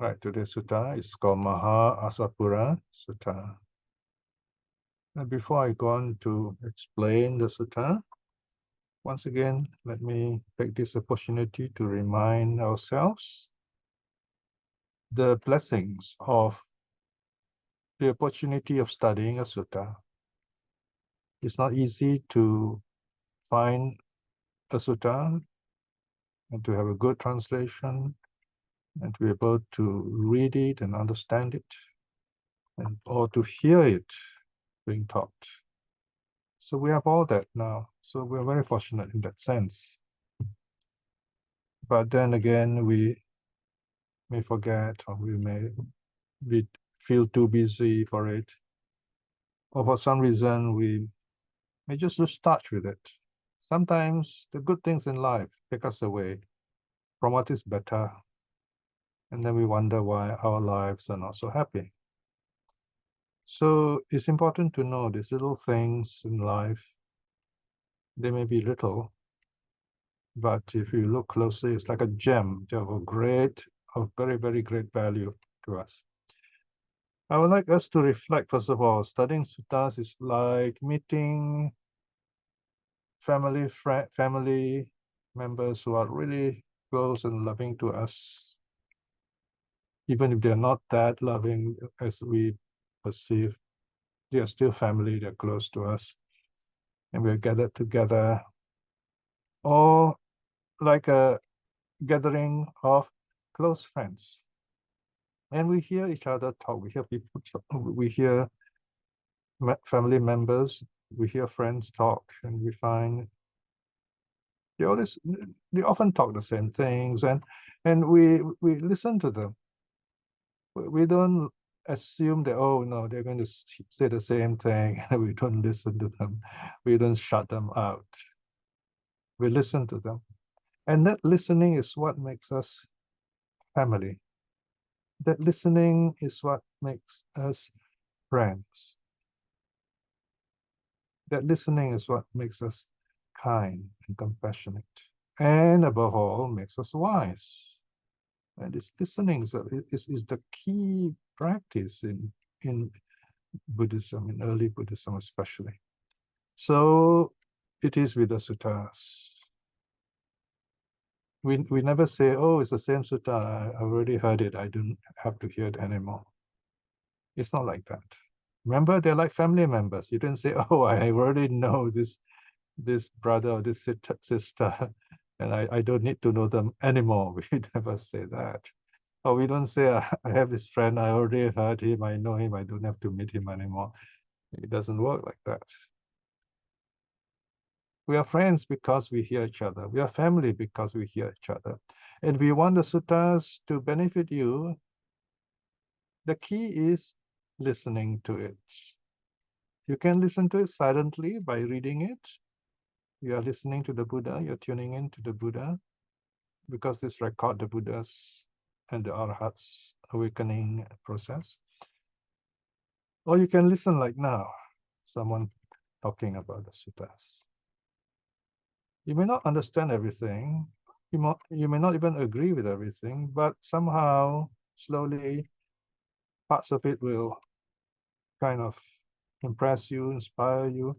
Right, today's sutta is called Mahā Assapura Sutta. And before I go on to explain the sutta, once again, let me take this opportunity to remind ourselves the blessings of the opportunity of studying a sutta. It's not easy to find a sutta and to have a good translation and to be able to read it and understand it, and or to hear it being taught. So we have all that now. So we're very fortunate in that sense. But then again, we may forget, or we may feel too busy for it, or for some reason we may just lose touch with it. Sometimes the good things in life take us away from what is better, and then we wonder why our lives are not so happy. So it's important to know these little things in life. They may be little, but if you look closely, it's like a gem. They have of very, very great value to us. I would like us to reflect, first of all, studying suttas is like meeting family members who are really close and loving to us. Even if they're not that loving as we perceive, they are still family, they're close to us. And we're gathered together, or like a gathering of close friends. And we hear each other talk, we hear people talk, we hear family members, we hear friends talk, and we find they often talk the same things, and we listen to them. We don't assume that, oh no, they're going to say the same thing. We don't listen to them. We don't shut them out. We listen to them. And that listening is what makes us family. That listening is what makes us friends. That listening is what makes us kind and compassionate. And above all, makes us wise. And this listening is the key practice in Buddhism, in early Buddhism especially. So it is with the suttas. We never say, oh, it's the same sutta, I already heard it, I don't have to hear it anymore. It's not like that. Remember, they're like family members. You didn't say, oh, I already know this brother or this sister, and I don't need to know them anymore. We never say that. Or we don't say, I have this friend, I already heard him, I know him, I don't have to meet him anymore. It doesn't work like that. We are friends because we hear each other. We are family because we hear each other. And we want the suttas to benefit you. The key is listening to it. You can listen to it silently by reading it. You are listening to the Buddha, you're tuning in to the Buddha, because this record the Buddha's and the arhats awakening process. Or you can listen like now, someone talking about the suttas. You may not understand everything, you may not even agree with everything, but somehow, slowly, parts of it will kind of impress you, inspire you,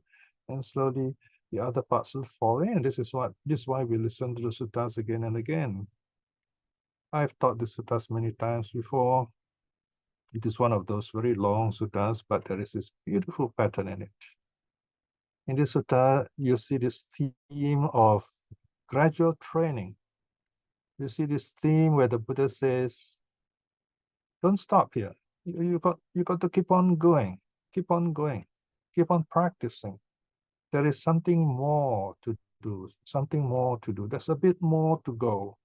and slowly the other parts will fall in. This is why we listen to the suttas again and again. I've taught the suttas many times before. It is one of those very long suttas, but there is this beautiful pattern in it. In this sutta, you see this theme of gradual training. You see this theme where the Buddha says, don't stop here. You got to keep on going, keep on going, keep on practicing. There is something more to do, something more to do. There's a bit more to go.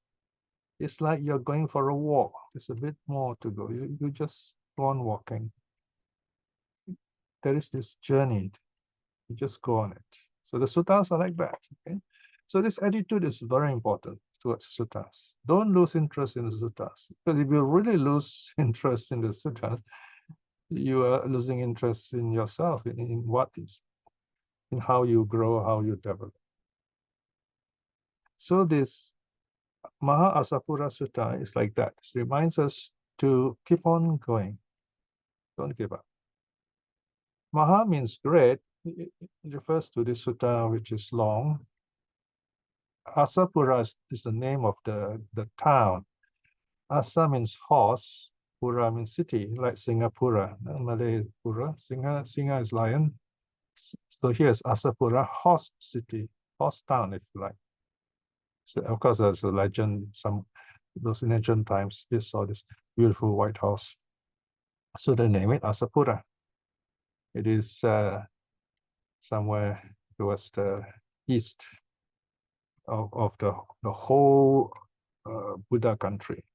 It's like you're going for a walk. There's a bit more to go. You just go on walking. There is this journey. You just go on it. So the suttas are like that. Okay. So this attitude is very important towards suttas. Don't lose interest in the suttas. Because if you really lose interest in the suttas, you are losing interest in yourself, in what is, in how you grow, how you develop. So this Mahā Assapura Sutta is like that. It reminds us to keep on going. Don't give up. Maha means great. It refers to this sutta, which is long. Assapura is the name of the town. Asa means horse. Pura means city, like Singapura. Malay Pura. Singa is lion. So here's Assapura, horse city, horse town, if you like. So of course, there's a legend. Those in ancient times, they saw this beautiful white horse. So they name it Assapura. It is somewhere towards the east of the whole Buddha country,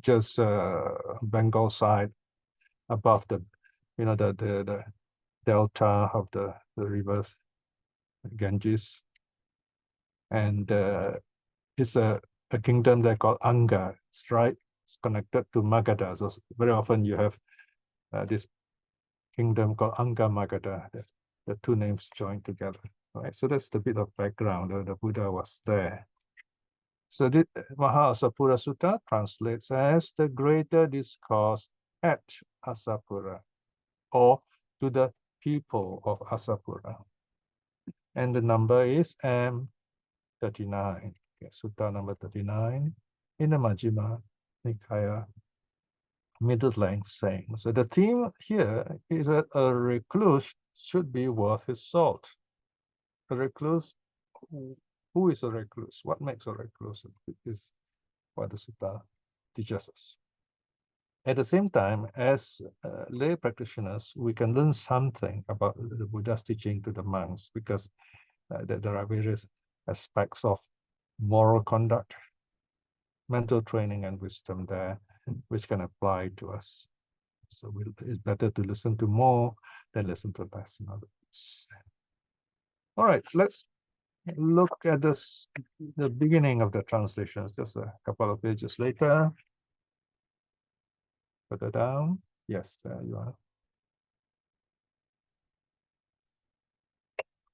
just Bengal side, above the the delta of the river Ganges, and it's a kingdom they call Anga. It's right. It's connected to Magadha. So very often you have this kingdom called Anga Magadha. The two names joined together. Right. So that's the bit of background. The Buddha was there. So the Mahā Assapura Sutta translates as the greater discourse at Assapura, or to the people of Assapura. And the number is M39. Okay, Sutta number 39 in the Majjhima Nikaya, middle length saying. So the theme here is that a recluse should be worth his salt. A recluse, who is a recluse? What makes a recluse? Is what the Sutta teaches us. At the same time, as lay practitioners, we can learn something about the Buddha's teaching to the monks, because there are various aspects of moral conduct, mental training, and wisdom there, which can apply to us. So it's better to listen to more than listen to less, in other words. All right, let's look at the beginning of the translations, just a couple of pages later. Further down. Yes, there you are.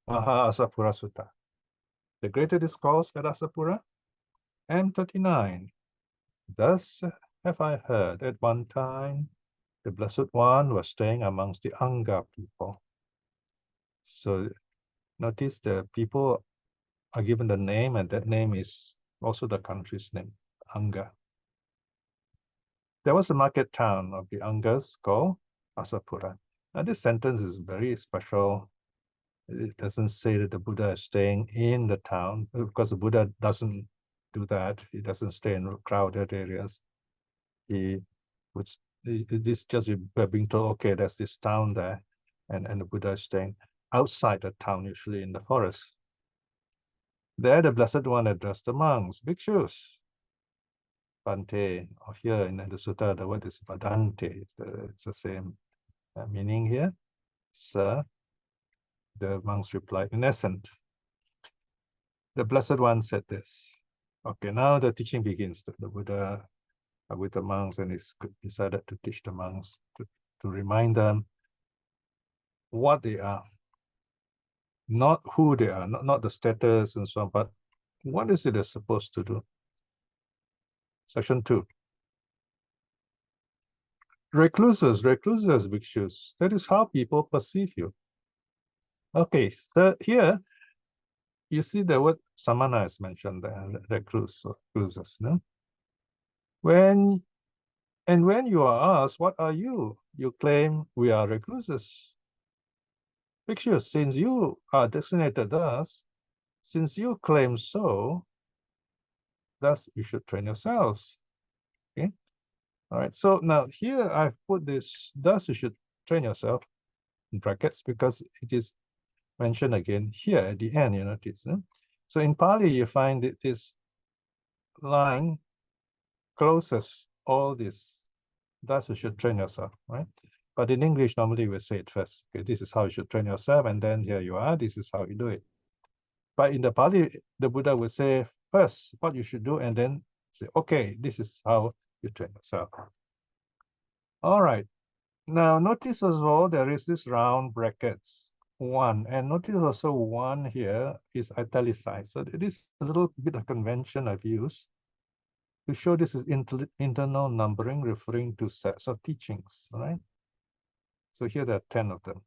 Mahā Assapura Sutta. The Greater Discourse at Assapura, M39. Thus have I heard at one time the Blessed One was staying amongst the Anga people. So notice the people are given the name, and that name is also the country's name, Anga. There was a market town of the Angas called Assapura. Now this sentence is very special. It doesn't say that the Buddha is staying in the town, because the Buddha doesn't do that. He doesn't stay in crowded areas. This just we're being told, okay, there's this town there, and the Buddha is staying outside the town, usually in the forest. There, the Blessed One addressed the monks, bhikshus, Bante, or here in the sutta, the word is Badante. It's the same meaning here. Sir, the monks replied, in essence, the Blessed One said this. Okay, now the teaching begins. The Buddha with the monks, and he's decided to teach the monks, to remind them what they are, not who they are, not the status and so on, but what is it they're supposed to do. Section 2. Recluses, bhikshus. That is how people perceive you. Okay, so here you see the word samana is mentioned there, recluses, no? When you are asked, what are you? You claim we are recluses. Bhikshus, since you are designated thus, since you claim so, thus you should train yourselves. Okay. All right. So now here I've put this, thus you should train yourself in brackets, because it is mentioned again here at the end, you notice. No? So in Pali, you find that this line closes all this. Thus you should train yourself, right? But in English, normally we say it first. Okay, this is how you should train yourself, and then here you are, this is how you do it. But in the Pali, the Buddha would say first what you should do, and then say, okay, this is how you train yourself. All right. Now notice as well, there is this round brackets, 1. And notice also 1 here is italicized. So this is a little bit of convention I've used. to show this is internal numbering, referring to sets of teachings, all right? So here there are 10 of them.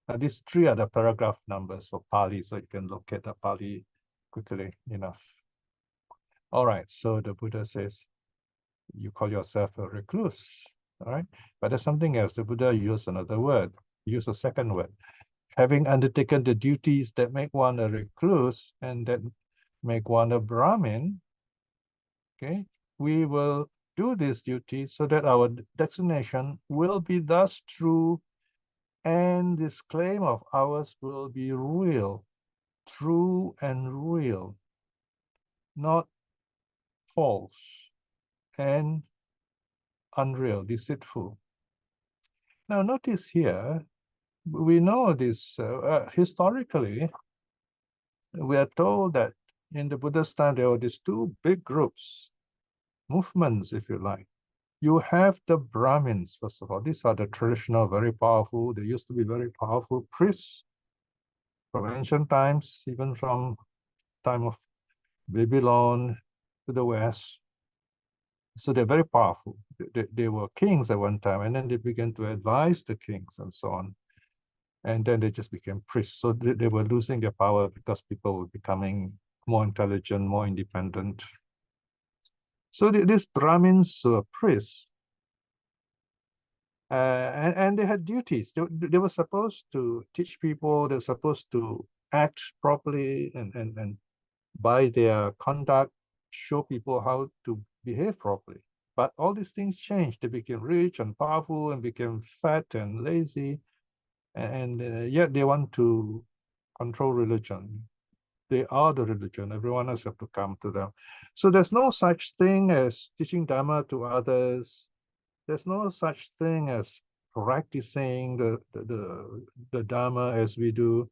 Now these 3 are the paragraph numbers for Pali, so you can locate the Pali quickly enough. All right, so the Buddha says, you call yourself a recluse, all right? But there's something else. The Buddha used another word, used a second word. Having undertaken the duties that make one a recluse and that make one a brahmin, okay, we will do these duties so that our destination will be thus true, and this claim of ours will be real, true and real, not false and unreal, deceitful. Now notice here, we know this historically, we are told that in the Buddha's time there were these 2 big groups, movements, if you like. You have the brahmins, first of all. These are the traditional, very powerful, they used to be very powerful priests from ancient times, even from time of Babylon to the West. So they're very powerful. They were kings at one time, and then they began to advise the kings and so on. And then they just became priests. So they were losing their power because people were becoming more intelligent, more independent. So these Brahmins were priests, and they had duties. They were supposed to teach people, they were supposed to act properly and by their conduct, show people how to behave properly. But all these things changed. They became rich and powerful and became fat and lazy. And yet they want to control religion. They are the religion. Everyone else have to come to them. So there's no such thing as teaching Dhamma to others. There's no such thing as practicing the Dhamma as we do.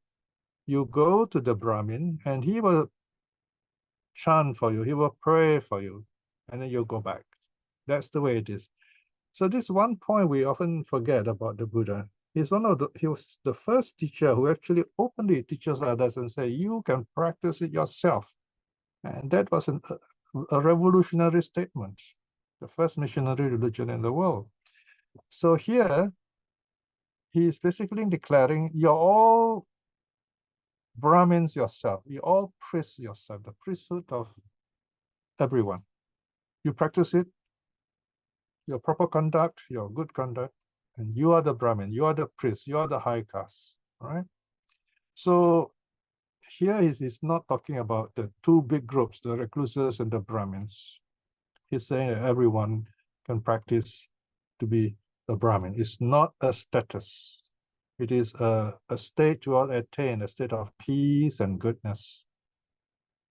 You go to the Brahmin and he will chant for you, he will pray for you, and then you'll go back. That's the way it is. So this one point we often forget about the Buddha. He was the first teacher who actually openly teaches others and say, you can practice it yourself. And that was a revolutionary statement, the first missionary religion in the world. So here, he is basically declaring, you're all Brahmins yourself. You all priests yourself, the priesthood of everyone. You practice it, your proper conduct, your good conduct, and you are the Brahmin, you are the priest, you are the high caste, right? So here he's not talking about the 2 big groups, the recluses and the Brahmins. He's saying that everyone can practice to be a Brahmin. It's not a status. It is a state you all attain, a state of peace and goodness,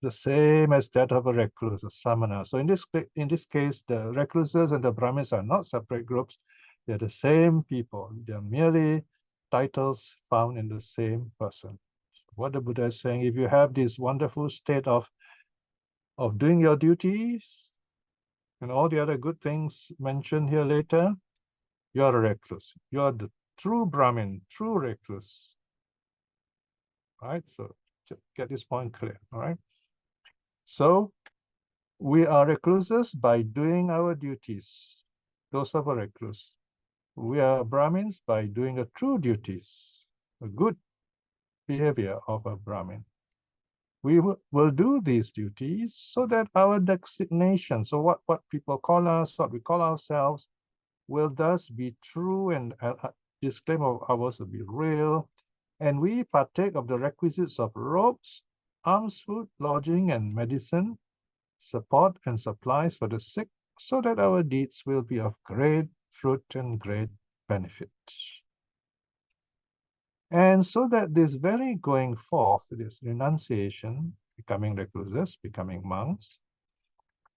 the same as that of a recluse, a samana. So in this case, the recluses and the Brahmins are not separate groups. They're the same people. They're merely titles found in the same person. What the Buddha is saying, if you have this wonderful state of doing your duties and all the other good things mentioned here later, you are a recluse. You are the true Brahmin, true recluse. All right, so just get this point clear. All right. So we are recluses by doing our duties. Those of a recluse. We are Brahmins by doing the true duties, a good behavior of a Brahmin. We will do these duties so that our designation, so what people call us, what we call ourselves, will thus be true, and this claim of ours will be real. And we partake of the requisites of robes, alms, food, lodging, and medicine, support and supplies for the sick, so that our deeds will be of great fruit and great benefit. And so that this very going forth, this renunciation, becoming recluses, becoming monks,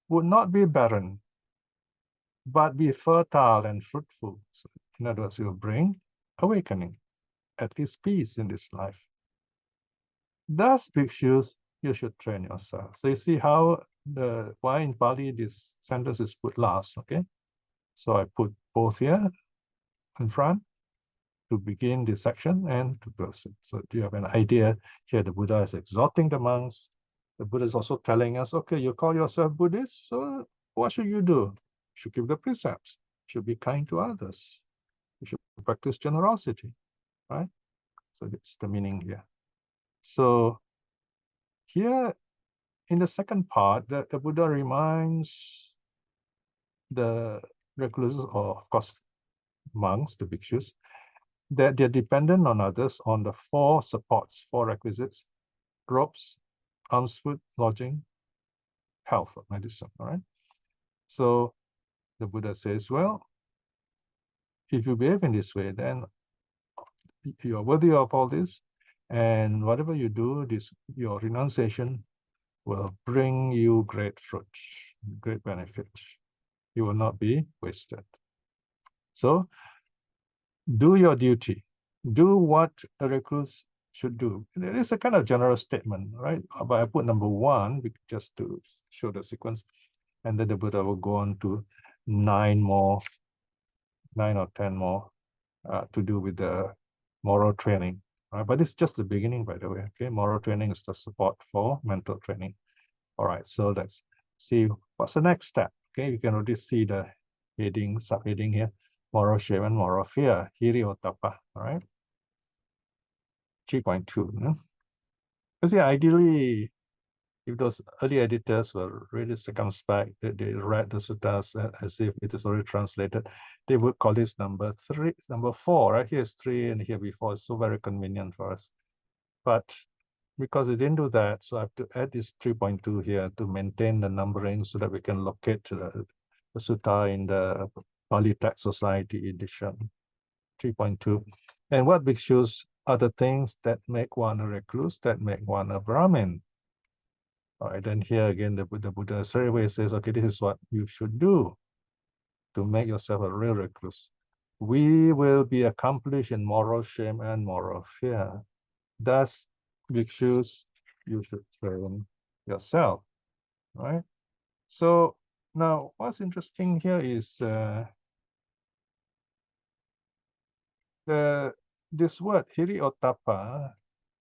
would not be barren, but be fertile and fruitful. So in other words, it will bring awakening, at least peace in this life. Thus, bhikshus, you should train yourself. So you see how why in Pali this sentence is put last, okay? So I put both here in front to begin this section and to close it. So do you have an idea? Here the Buddha is exhorting the monks. The Buddha is also telling us, okay, you call yourself Buddhist, so What should you do? You should keep the precepts. You should be kind to others. You should practice generosity, right? So that's the meaning here. So here in the second part, the Buddha reminds the recluses, or of course monks, the bhikshus, that they're dependent on others on the four supports, four requisites: robes, alms, food, lodging, health, or medicine. All right. So the Buddha says, well, if you behave in this way, then you are worthy of all this, and whatever you do, your renunciation will bring you great fruit, great benefit. You will not be wasted. So do your duty. Do what a recluse should do. It is a kind of general statement, right? But I put number 1 just to show the sequence. And then the Buddha will go on to 9 or 10 more to do with the moral training. Right? But it's just the beginning, by the way. Okay, moral training is the support for mental training. All right, so let's see what's the next step. Okay, you can already see the heading, subheading here: moral shame and moral fear, hiri otapa. All right, 3.2. Because yeah, ideally, if those early editors were really circumspect, that they read the suttas as if it is already translated, they would call this number 4, right? Here's 3 and here before. It's so very convenient for us. But because they didn't do that, so I have to add this 3.2 here to maintain the numbering so that we can locate the sutta in the Pali Text Society edition. 3.2. And what bhikshus are the things that make one a recluse, that make one a brahmin? All right, then here again, the Buddha straight away says, okay, this is what you should do to make yourself a real recluse. We will be accomplished in moral shame and moral fear. Thus, bhikshus, you should train yourself, right? So now what's interesting here is this word, hiri otapa,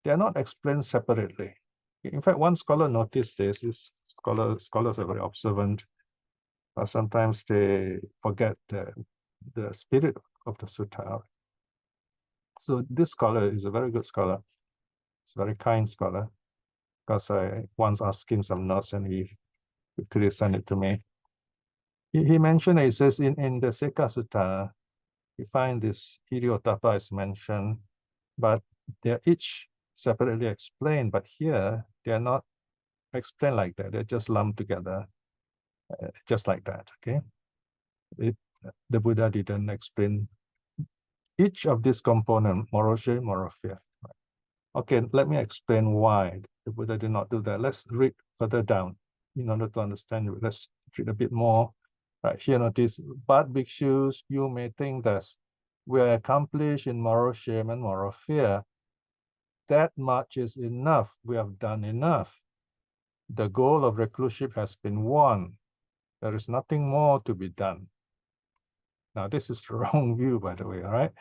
they are not explained separately. In fact, one scholar noticed this. Scholars are very observant. Sometimes they forget the spirit of the sutta. So this scholar is a very good scholar. It's a very kind scholar, because I once asked him some notes and he quickly sent it to me. He mentioned, it says in the Seka Sutta, you find this Hiriotapa is mentioned, but they're each separately explained. But here, they're not explained like that. They're just lumped together, just like that, okay? The Buddha didn't explain each of these components, moral shame, moral fear. Okay, let me explain why the Buddha did not do that. Let's read further down in order to understand it. Let's read a bit more. Right here, notice, but bhikshus, you may think that we are accomplished in moral shame and moral fear. That much is enough. We have done enough. The goal of recluseship has been won. There is nothing more to be done. Now, this is the wrong view, by the way, all right?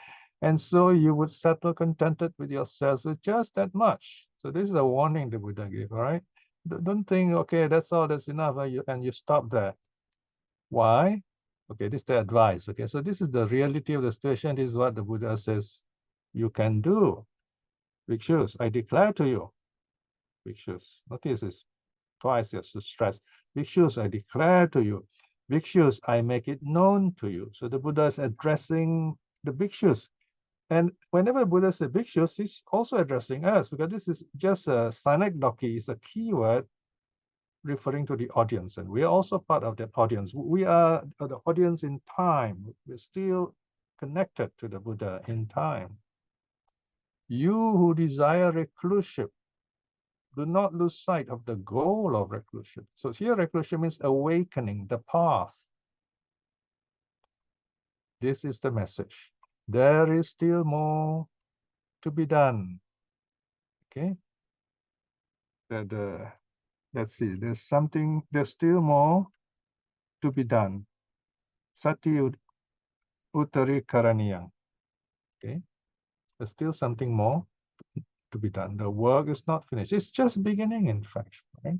And so you would settle contented with yourselves with just that much. So this is a warning the Buddha gave, all right? Don't think, okay, that's all, that's enough, and you stop there. Why? Okay, this is the advice. Okay, so this is the reality of the situation. This is what the Buddha says you can do. Bhikshus, I declare to you. Bhikshus, notice this twice, yes, to stress. Bhikshus, I declare to you. Bhikshus, I make it known to you. So the Buddha is addressing the bhikshus. And whenever Buddha says bhikshus, he's also addressing us, because this is just a synecdoche, is a keyword referring to the audience. And we are also part of that audience. We are the audience in time. We're still connected to the Buddha in time. You who desire recluseship, do not lose sight of the goal of recluseship. So here recluseship means awakening, the path. This is the message. There is still more to be done. Okay? Let's see, there's still more to be done. Sati Uttari Karaniyang. Okay? There's still something more to be done. The work is not finished. It's just beginning, in fact, right?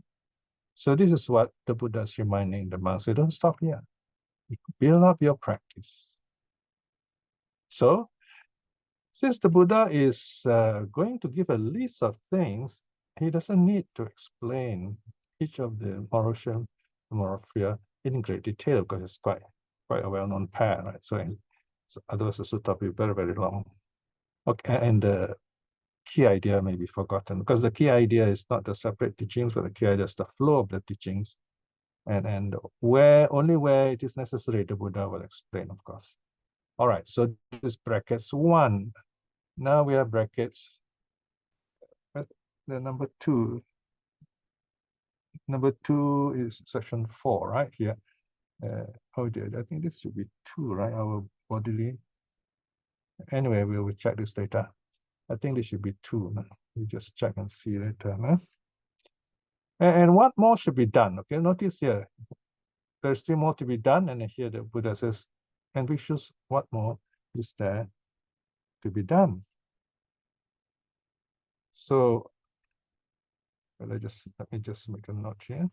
So this is what the Buddha is reminding the monks. So don't stop here. Build up your practice. So since the Buddha is going to give a list of things, he doesn't need to explain each of the moral shame, moral fear in great detail because it's quite a well-known pair, right? So otherwise the sutta will be very, very long. Okay, and the key idea may be forgotten because the key idea is not the separate teachings, but the key idea is the flow of the teachings. And only where it is necessary, the Buddha will explain, of course. All right, so this is brackets 1. Now we have brackets. The number 2. Number 2 is section 4, right here. Oh dear, I think this should be 2, right? Our bodily. Anyway, we will check this later. I think this should be 2. We just check and see later. And what more should be done? Okay, notice here, there's still more to be done. And here the Buddha says, and bhikshus, what more is there to be done? So let me just make a note here.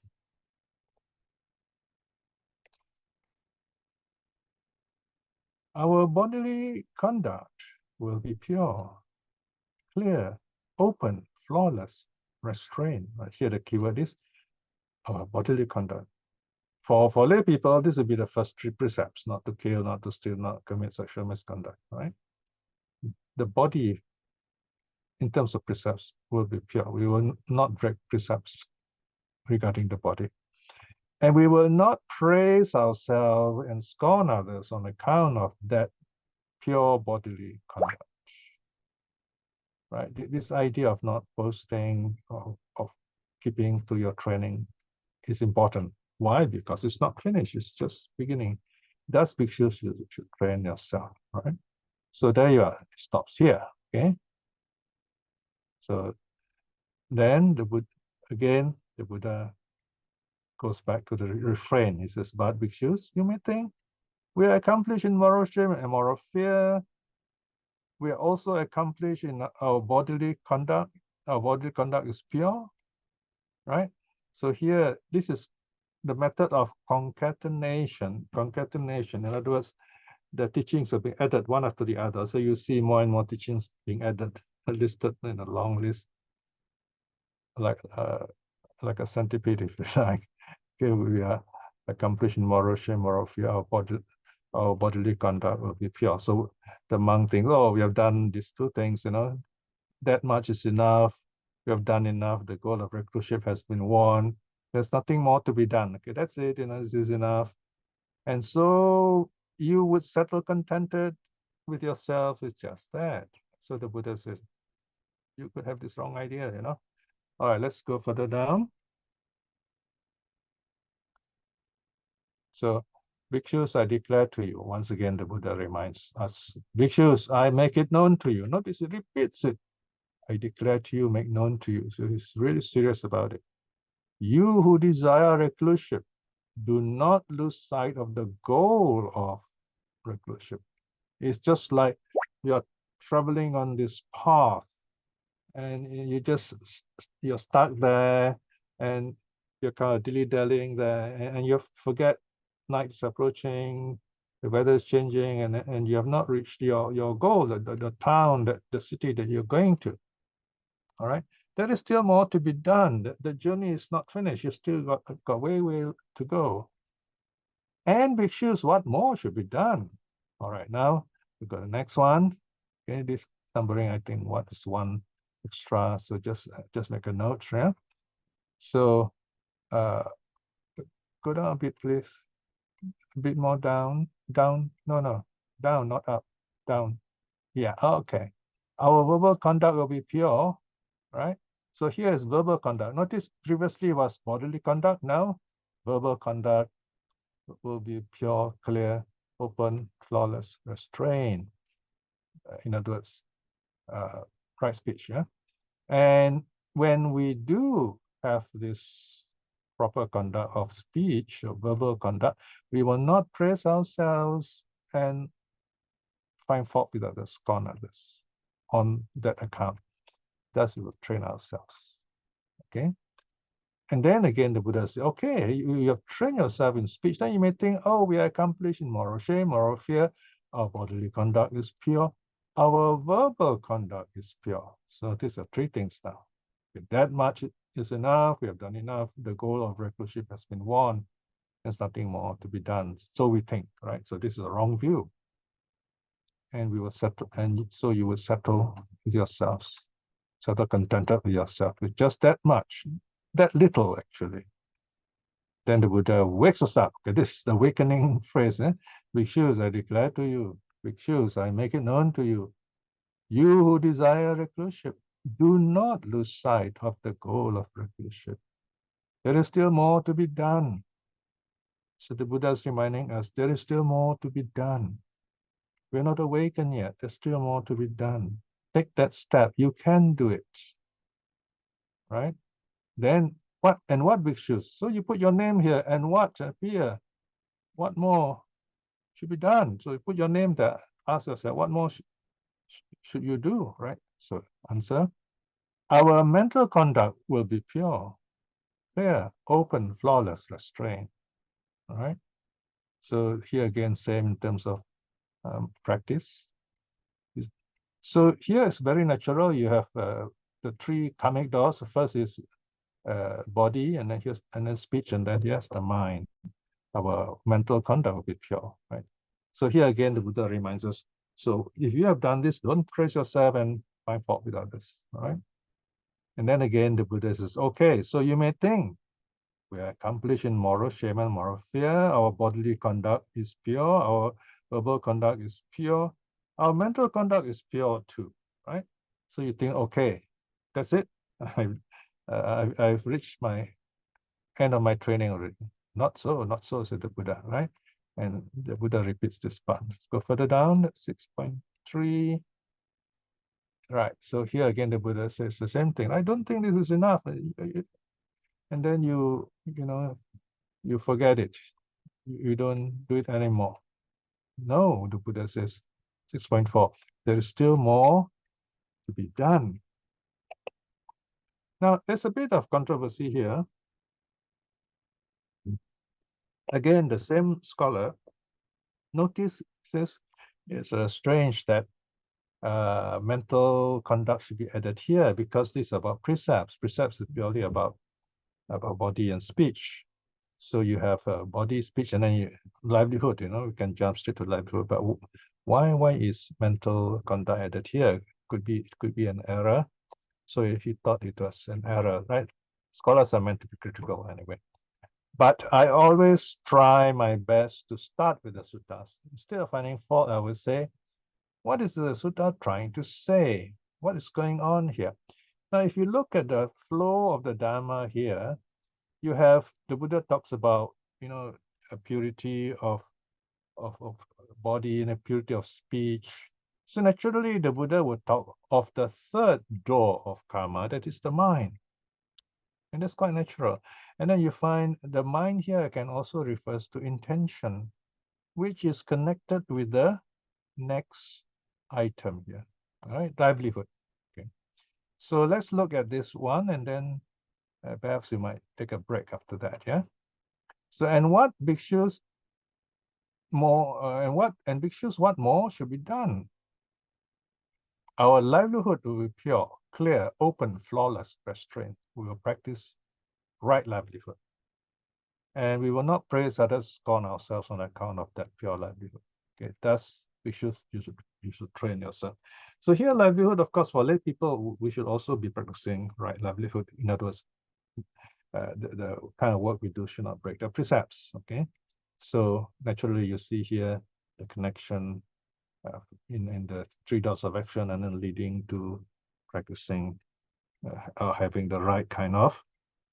Our bodily conduct will be pure, clear, open, flawless, restrained. Right here, the keyword is our bodily conduct. For lay people, this will be the first 3 precepts: not to kill, not to steal, not commit sexual misconduct. Right? The body, in terms of precepts, will be pure. We will not break precepts regarding the body. And we will not praise ourselves and scorn others on account of that pure bodily conduct. Right? This idea of not boasting, of keeping to your training is important. Why? Because it's not finished, it's just beginning. That's because you should train yourself, right? So there you are, it stops here, okay? So then the Buddha goes back to the refrain. He says, but bhikshus, you may think we are accomplished in moral shame and moral fear. We are also accomplished in our bodily conduct. Our bodily conduct is pure, right? So here, this is the method of concatenation. Concatenation, in other words, the teachings are being added one after the other. So you see more and more teachings being added, listed in a long list, like a centipede, if you like. Okay, we are accomplished in moral shame, moral fear. Our bodily conduct will be pure. So the monk thinks, oh, we have done these 2 things, that much is enough. We have done enough. The goal of recluseship has been won. There's nothing more to be done. Okay, that's it. This is enough. And so you would settle contented with yourself with just that. So the Buddha says, you could have this wrong idea, All right, let's go further down. So, bhikshus, I declare to you, once again, the Buddha reminds us, bhikshus, I make it known to you. Notice it repeats it. I declare to you, make known to you. So he's really serious about it. You who desire recluseship, do not lose sight of the goal of recluseship. It's just like you're traveling on this path and you're stuck there and you're kind of dilly-dallying there and you forget night's approaching, the weather is changing, and you have not reached your goal, the town, the city that you're going to. All right, there is still more to be done. The journey is not finished. You still got way to go. And bhikshus, what more should be done? All right, now we go to the next one. Okay, this numbering, I think, what is 1 extra? So just make a note, yeah. So go down a bit, please. A bit more down. No, down, not up. Down. Yeah. Okay. Our verbal conduct will be pure, right? So here is verbal conduct. Notice previously was bodily conduct. Now verbal conduct will be pure, clear, open, flawless, restrained. In other words, right speech. Yeah. And when we do have this proper conduct of speech or verbal conduct, we will not praise ourselves and find fault with others, scorn others on that account. Thus, we will train ourselves. Okay. And then again, the Buddha said, okay, you have trained yourself in speech. Then you may think, oh, we are accomplished in moral shame, moral fear. Our bodily conduct is pure. Our verbal conduct is pure. So these are three things now. If that much is enough, we have done enough. The goal of recluseship has been won. There's nothing more to be done. So we think, right? So this is a wrong view. And we will settle, and so you will settle with yourselves, settle contented with yourself with just that much, that little actually. Then the Buddha wakes us up. Okay, this is the awakening phrase. Recluse, I declare to you. Recluse, I make it known to you. You who desire recluseship, do not lose sight of the goal of recluseship. There is still more to be done. So the Buddha is reminding us, there is still more to be done. We're not awakened yet. There's still more to be done. Take that step. You can do it. Right? Then what and what bhikshus? So you put your name here and what appear? What more should be done? So you put your name there. Ask yourself, what more should you do? Right? So answer, our mental conduct will be pure, clear, open, flawless, restraint. All right? So here again, same in terms of practice. So here it's very natural. You have the three karmic doors. The first is body, and then speech, and then yes, the mind. Our mental conduct will be pure, right? So here again, the Buddha reminds us. So if you have done this, don't praise yourself and find fault with others, all right? And then again, the Buddha says, okay, so you may think we are accomplished in moral shame and moral fear. Our bodily conduct is pure. Our verbal conduct is pure. Our mental conduct is pure too, right? So you think, okay, that's it. I've reached my end of my training already. Not so, said the Buddha, right? And the Buddha repeats this part. Let's go further down, 6.3. Right, so here again, the Buddha says the same thing. I don't think this is enough. And then you forget it. You don't do it anymore. No, the Buddha says, 6.4, there is still more to be done. Now, there's a bit of controversy here. Again, the same scholar notices it's strange that mental conduct should be added here because this is about precepts. Precepts is purely about body and speech. So you have body, speech, and then livelihood. We can jump straight to livelihood. But why is mental conduct added here? It could be an error. So he thought it was an error, right? Scholars are meant to be critical anyway. But I always try my best to start with the suttas. Instead of finding fault, I would say, what is the sutta trying to say? What is going on here? Now, if you look at the flow of the Dhamma here, you have the Buddha talks about, a purity of body and a purity of speech. So naturally, the Buddha would talk of the third door of karma, that is the mind. And that's quite natural. And then you find the mind here can also refers to intention, which is connected with the next item here. All right, livelihood. Okay. So let's look at this one, and then perhaps we might take a break after that. Yeah. So and what bhikshus more and bhikshus what more should be done? Our livelihood will be pure, clear, open, flawless, restraint. We will practice right livelihood. And we will not praise others, scorn ourselves on account of that pure livelihood. Okay, thus you should train yourself. So here, livelihood, of course, for lay people, we should also be practicing right livelihood. In other words, the kind of work we do should not break the precepts. Okay, so naturally, you see here the connection in the three dots of action, and then leading to practicing or having the right kind of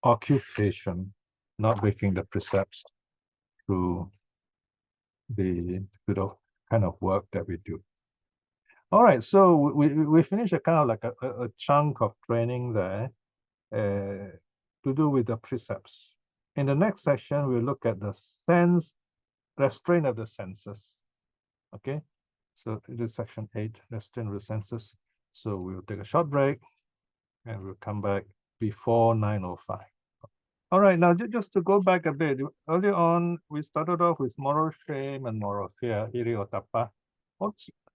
occupation, not breaking the precepts through the kind of work that we do. All right, so we finished a kind of like a chunk of training there to do with the precepts. In the next session, we'll look at the restraint of the senses. Okay, so it is section 8, restraint of the senses. So we'll take a short break and we'll come back before 9:05. All right, now just to go back a bit, earlier on, we started off with moral shame and moral fear, hiri otapa.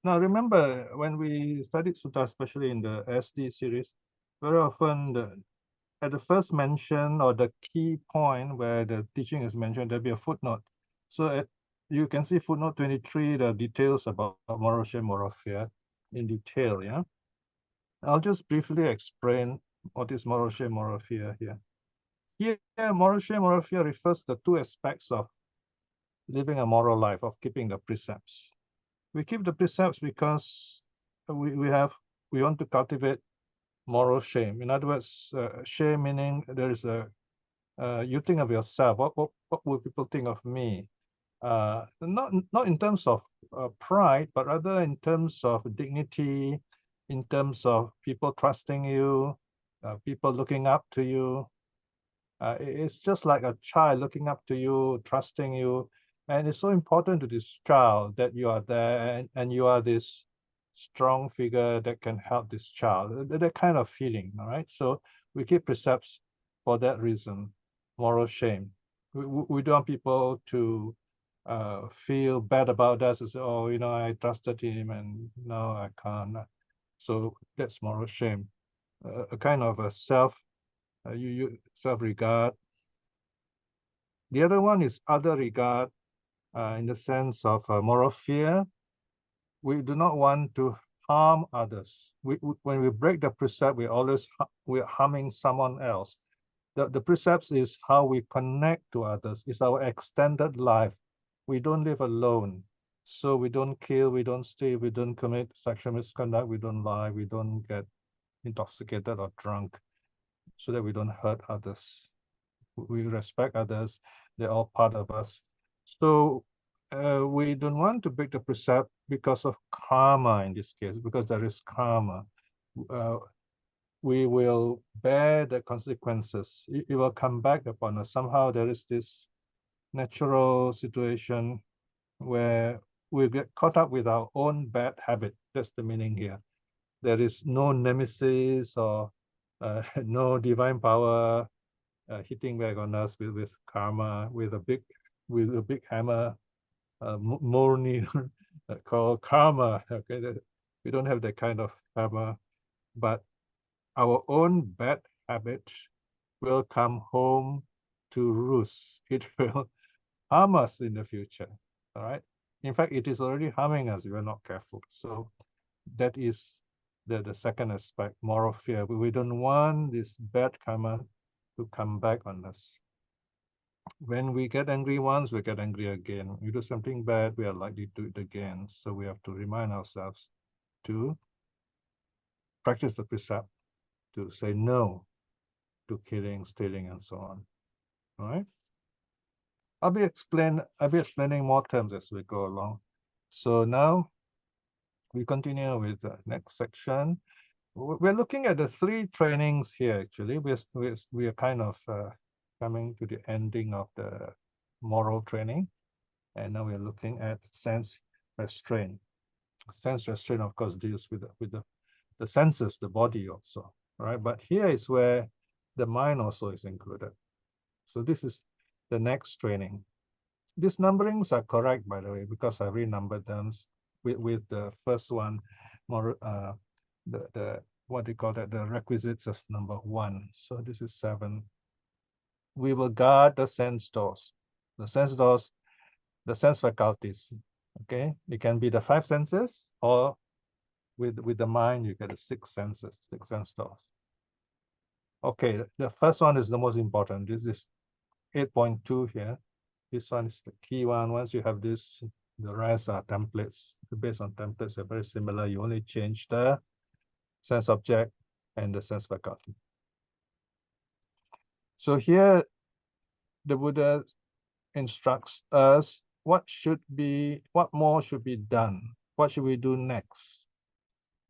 Now, remember, when we studied sutta, especially in the SD series, very often at the first mention or the key point where the teaching is mentioned, there'll be a footnote. So you can see footnote 23, the details about moral shame, moral fear in detail, yeah? I'll just briefly explain what is moral shame, moral fear here. Here, moral shame, moral fear refers to two aspects of living a moral life, of keeping the precepts. We keep the precepts because we want to cultivate moral shame. In other words, shame meaning there is you think of yourself. What will people think of me? Not in terms of pride, but rather in terms of dignity, in terms of people trusting you, people looking up to you. It's just like a child looking up to you, trusting you. And it's so important to this child that you are there and you are this strong figure that can help this child. That kind of feeling, all right? So we keep precepts for that reason, moral shame. We don't want people to feel bad about us and say, oh, I trusted him and now I can't. So that's moral shame, a kind of a self-regard. The other one is other regard, in the sense of moral fear. We do not want to harm others. When we break the precept, we're harming someone else. The precepts is how we connect to others. It's our extended life. We don't live alone. So we don't kill, we don't steal, we don't commit sexual misconduct, we don't lie, we don't get intoxicated or drunk, so that we don't hurt others. We respect others. They're all part of us. So we don't want to break the precept because of karma in this case, because there is karma. We will bear the consequences. It will come back upon us. Somehow there is this natural situation where we get caught up with our own bad habit. That's the meaning here. There is no nemesis or no divine power hitting back on us with karma, with a big hammer, more near called karma. Okay, we don't have that kind of karma, but our own bad habit will come home to roost. It will harm us in the future. All right. In fact, it is already harming us if we're not careful. So that is the second aspect, moral fear. We don't want this bad karma to come back on us. When we get angry once, we get angry again. When we do something bad, we are likely to do it again. So we have to remind ourselves to practice the precept, to say no to killing, stealing, and so on. All right. I'll be explaining more terms as we go along. So now we continue with the next section. We're looking at the three trainings here. Actually, we are kind of coming to the ending of the moral training, and now we're looking at sense restraint. Sense restraint, of course, deals with the senses, the body also, right? But here is where the mind also is included. So this is the next training. These numberings are correct, by the way, because I renumbered them with the first one, more the what do you call that? The requisites as number 1. So this is 7. We will guard the sense doors. The sense doors, the sense faculties. Okay, it can be the 5 senses, or with the mind, you get the 6 senses, 6 sense doors. Okay, the first one is the most important. This is 8.2 here. This one is the key one. Once you have this, the rest are templates. Based on templates, are very similar. You only change the sense object and the sense faculty. So here, the Buddha instructs us what more should be done. What should we do next?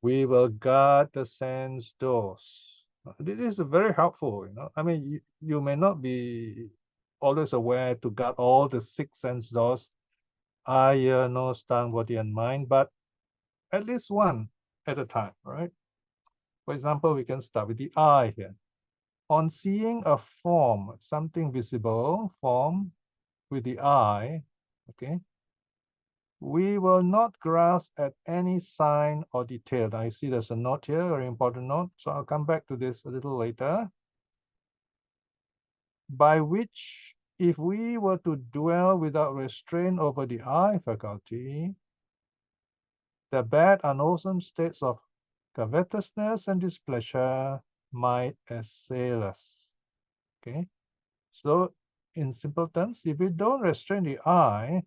We will guard the sense doors. This is very helpful, I mean, you may not be always aware to guard all the 6 sense doors, eye, ear, nose, tongue, body, and mind, but at least one at a time, right? For example, we can start with the eye here. on seeing a form, something visible, form with the eye, okay, we will not grasp at any sign or detail. Now you see there's a note here, a very important note, so I'll come back to this a little later. By which, if we were to dwell without restraint over the eye faculty, the bad unwholesome states of covetousness and displeasure might assail us. Okay, so in simple terms, if we don't restrain the eye,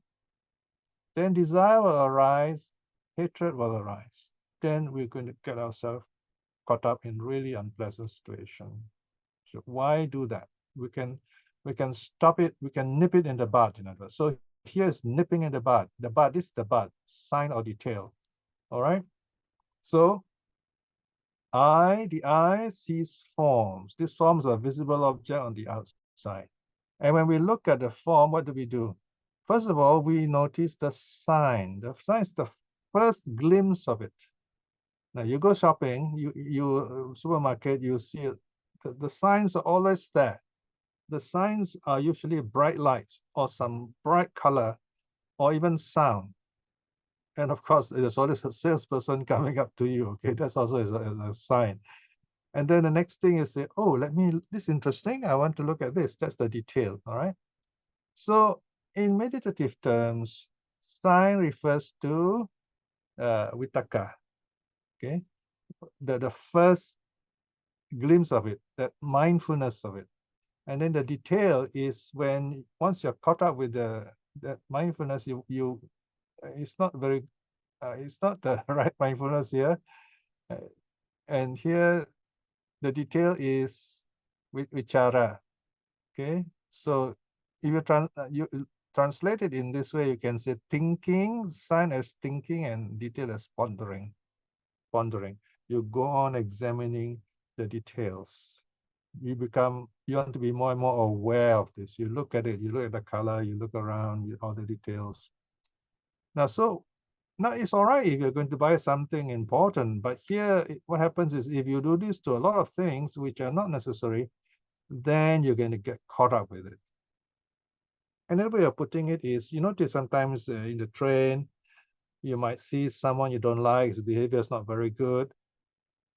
then desire will arise, hatred will arise. Then we're going to get ourselves caught up in really unpleasant situation. So why do that? We can stop it, we can nip it in the bud, in other words. So here's nipping in the bud. The bud is the bud, sign or detail. All right. So the eye sees forms. These forms are visible object on the outside. And when we look at the form, what do? First of all, we notice the sign. The sign is the first glimpse of it. Now you go shopping, you supermarket, you see it. The signs are always there. The signs are usually bright lights or some bright color or even sound. And of course, there's always a salesperson coming up to you. Okay, that's also a sign. And then the next thing you say, oh, this is interesting. I want to look at this. That's the detail. All right. So in meditative terms, sign refers to vitaka. Okay, the first glimpse of it, that mindfulness of it. And then the detail is when once you're caught up with that mindfulness, it's not very it's not the right mindfulness here. And here the detail is vichara. Okay, so if you translate it in this way, you can say thinking, sign as thinking, and detail as pondering. You go on examining the details. You want to be more and more aware of this. You look at it, you look at the color, you look around, all the details. Now it's all right if you're going to buy something important, but here what happens is if you do this to a lot of things which are not necessary, then you're going to get caught up with it. Another way of putting it is, you notice sometimes in the train, you might see someone you don't like, his behavior is not very good.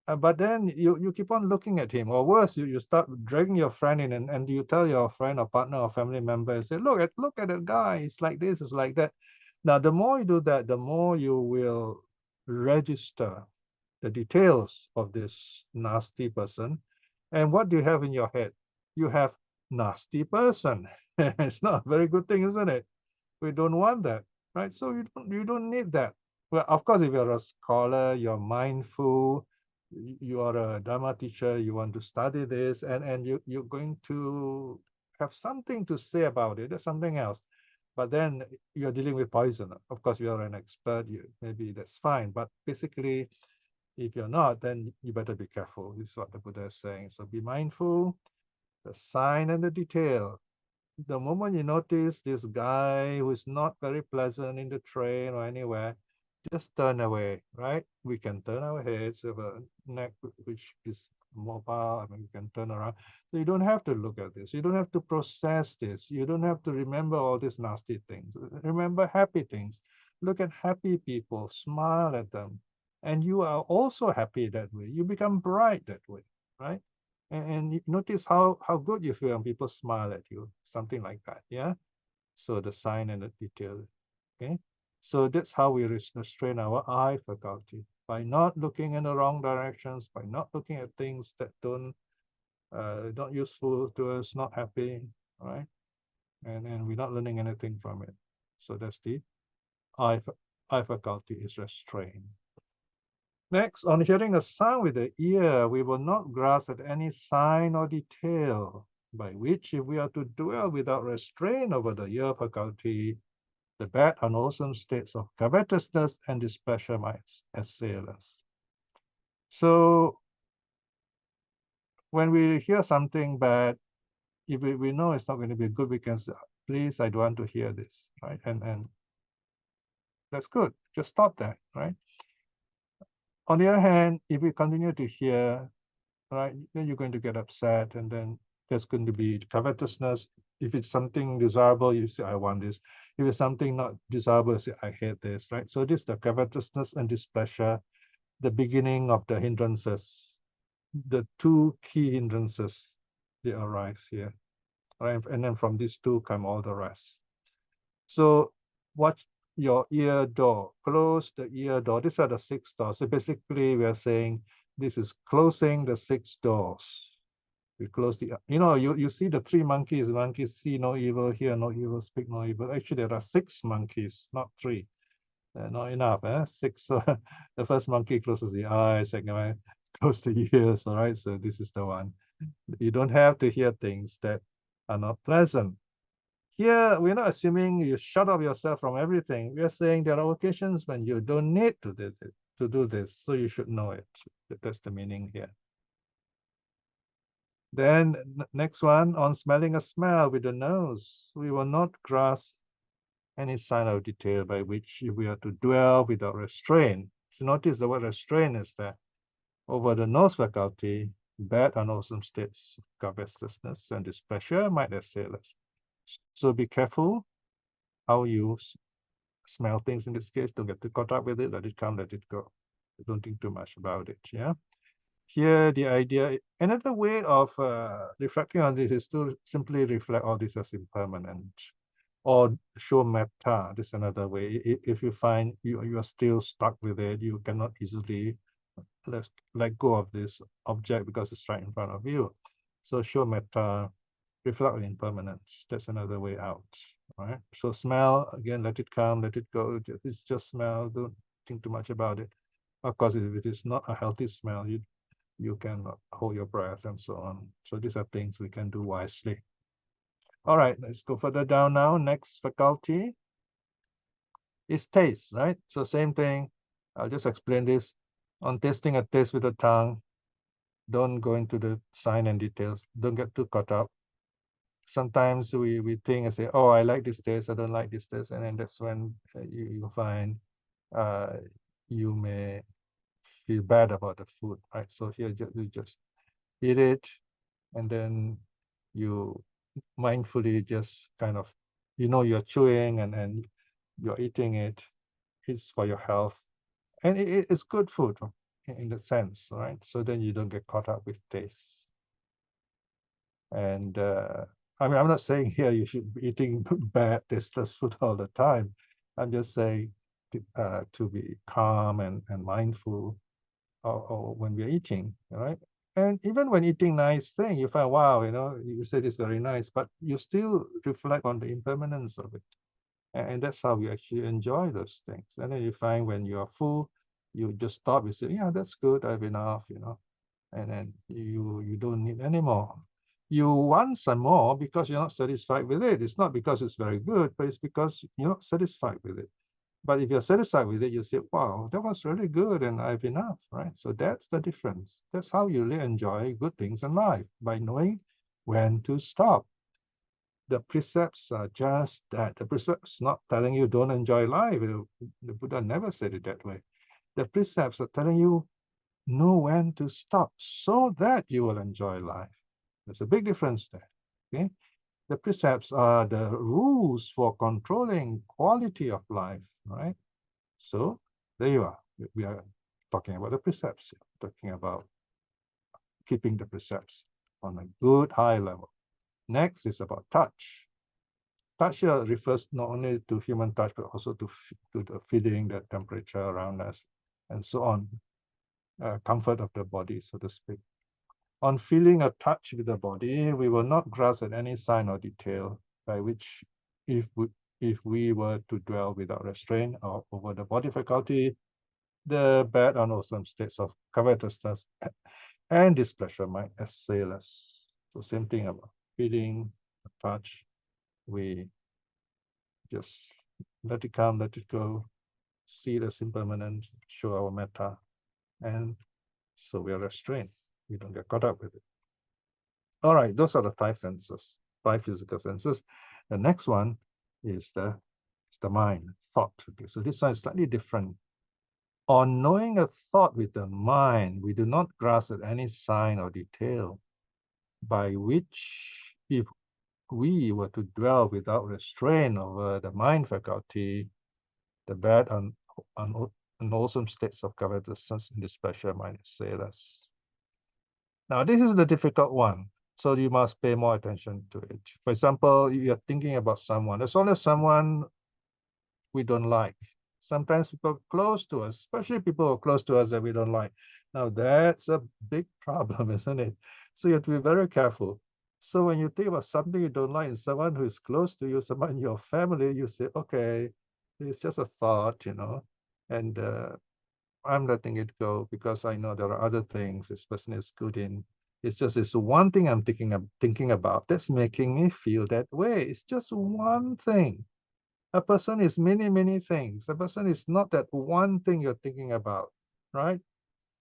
But then you keep on looking at him, or worse, you start dragging your friend in and you tell your friend or partner or family member and say, look at that guy, it's like this, it's like that. Now, the more you do that, the more you will register the details of this nasty person. And what do you have in your head? You have nasty person. It's not a very good thing, isn't it? We don't want that, right? So you don't need that. Well, of course, if you're a scholar, you're mindful, you are a dhamma teacher, you want to study this, and you're going to have something to say about it. That's something else. But then you're dealing with poison. Of course, you're an expert. Maybe that's fine. But basically, if you're not, then you better be careful. This is what the Buddha is saying. So be mindful, the sign and the detail. The moment you notice this guy who is not very pleasant in the train or anywhere, just turn away, right? We can turn our heads with a neck which is mobile. I mean, you can turn around. So you don't have to look at this. You don't have to process this. You don't have to remember all these nasty things. Remember happy things. Look at happy people. Smile at them. And you are also happy that way. You become bright that way, right? And you notice how good you feel when people smile at you, something like that. Yeah. So the sign and the detail. Okay. So that's how we restrain our eye faculty, by not looking in the wrong directions, by not looking at things that not useful to us, not happy, all right? And we're not learning anything from it. So that's the eye faculty is restrained. Next, on hearing a sound with the ear, we will not grasp at any sign or detail, by which, if we are to dwell without restraint over the ear faculty, the bad unwholesome states of covetousness and displeasure might assail us. So when we hear something bad, if we know it's not going to be good, we can say, please, I don't want to hear this, right? And that's good. Just stop that, right? On the other hand, if we continue to hear, right? Then you're going to get upset, and then there's going to be covetousness. If it's something desirable, you say, I want this. If it's something not desirable, you say, I hate this, right? So this, the covetousness and displeasure, the beginning of the hindrances, the two key hindrances, they arise here, right? And then from these two come all the rest. So watch your ear door, close the ear door. These are the 6 doors. So basically we are saying this is closing the 6 doors. We close the, you see the 3 monkeys. Monkeys see no evil, hear no evil, speak no evil. Actually, there are 6 monkeys, not 3. Not enough, 6. So the first monkey closes the eyes, second one close the ears. All right, so this is the one. You don't have to hear things that are not pleasant. Here, we're not assuming you shut off yourself from everything. We are saying there are occasions when you don't need to do this, so you should know it. That's the meaning here. Then next one, on smelling a smell with the nose, we will not grasp any sign of detail by which we are to dwell without restraint. So notice the word restraint is there. Over the nose faculty, bad unwholesome states of covetousness and displeasure might assail us. So be careful how you smell things in this case. Don't get too caught up with it. Let it come, let it go. Don't think too much about it. Yeah. Here, the idea, another way of reflecting on this is to simply reflect all this as impermanent, or show metta. This is another way. If you find you are still stuck with it, you cannot easily let go of this object because it's right in front of you. So show metta, reflect on impermanence. That's another way out. Right. So smell, again, let it come, let it go. It's just smell. Don't think too much about it. Of course, if it is not a healthy smell, you can hold your breath and so on. So these are things we can do wisely. All right, let's go further down now. Next faculty is taste, right? So same thing. I'll just explain this. On tasting a taste with the tongue, don't go into the sign and details. Don't get too caught up. Sometimes we think and say, oh, I like this taste, I don't like this taste. And then that's when you find you may feel bad about the food, right? So here you just eat it, and then you mindfully just kind of, you're chewing and you're eating it. It's for your health, and it's good food in the sense, right? So then you don't get caught up with taste. And I mean, I'm not saying here you should be eating bad, tasteless food all the time. I'm just saying to be calm and mindful or when we're eating, right? And even when eating nice thing, you find, wow, you said it's very nice, but you still reflect on the impermanence of it. And that's how you actually enjoy those things. And then you find when you are full, you just stop, you say, yeah, that's good, I've enough, and then you don't need any more. You want some more because you're not satisfied with it. It's not because it's very good, but it's because you're not satisfied with it. But if you're satisfied with it, you say, wow, that was really good and I've enough, right? So that's the difference. That's how you really enjoy good things in life, by knowing when to stop. The precepts are just that. The precepts not telling you don't enjoy life. The Buddha never said it that way. The precepts are telling you know when to stop so that you will enjoy life. There's a big difference there. Okay. The precepts are the rules for controlling quality of life, right? So there you are. We are talking about the precepts, talking about keeping the precepts on a good high level. Next is about touch. Touch here refers not only to human touch, but also to the feeling, the temperature around us, and so on. Comfort of the body, so to speak. On feeling a touch with the body, we will not grasp at any sign or detail by which, if we were to dwell without restraint or over the body faculty, the bad unwholesome states of covetousness and displeasure might assail us. So same thing about feeling, touch. We just let it come, let it go, see it as impermanent, show our metta, and so we are restrained. We don't get caught up with it. All right, those are the 5 senses, 5 physical senses. The next one is the mind, thought. Okay, so this one is slightly different. On knowing a thought with the mind, we do not grasp at any sign or detail, by which, if we were to dwell without restraint over the mind faculty, the bad and unwholesome states of covetousness in the special mind assail us. Now, this is the difficult one, so you must pay more attention to it. For example, you're thinking about someone. There's always someone we don't like. Sometimes people close to us, especially people who are close to us that we don't like. Now, that's a big problem, isn't it? So you have to be very careful. So when you think about something you don't like in someone who is close to you, someone in your family, you say, okay, it's just a thought, and I'm letting it go because I know there are other things this person is good in. It's just this one thing I'm thinking about that's making me feel that way. It's just one thing. A person is many, many things. A person is not that one thing you're thinking about, right?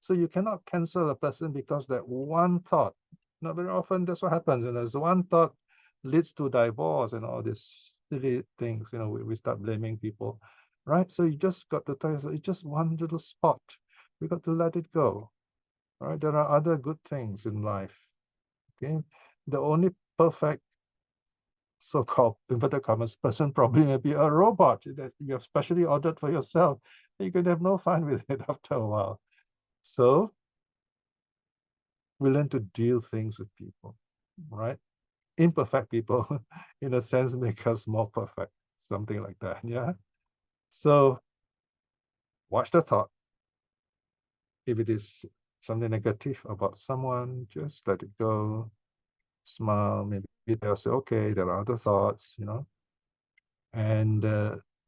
So you cannot cancel a person because that one thought. Not very often that's what happens. And as one thought leads to divorce and all these silly things, we start blaming people, right? So you just got to tell yourself, it's just one little spot. We got to let it go, right? There are other good things in life, okay? The only perfect so-called inverted commas person probably may be a robot that you have specially ordered for yourself. You can have no fun with it after a while. So we learn to deal things with people, right? Imperfect people, in a sense, make us more perfect, something like that. Yeah. So watch the thought. If it is something negative about someone, just let it go. Smile. Maybe they'll say, okay, there are other thoughts, and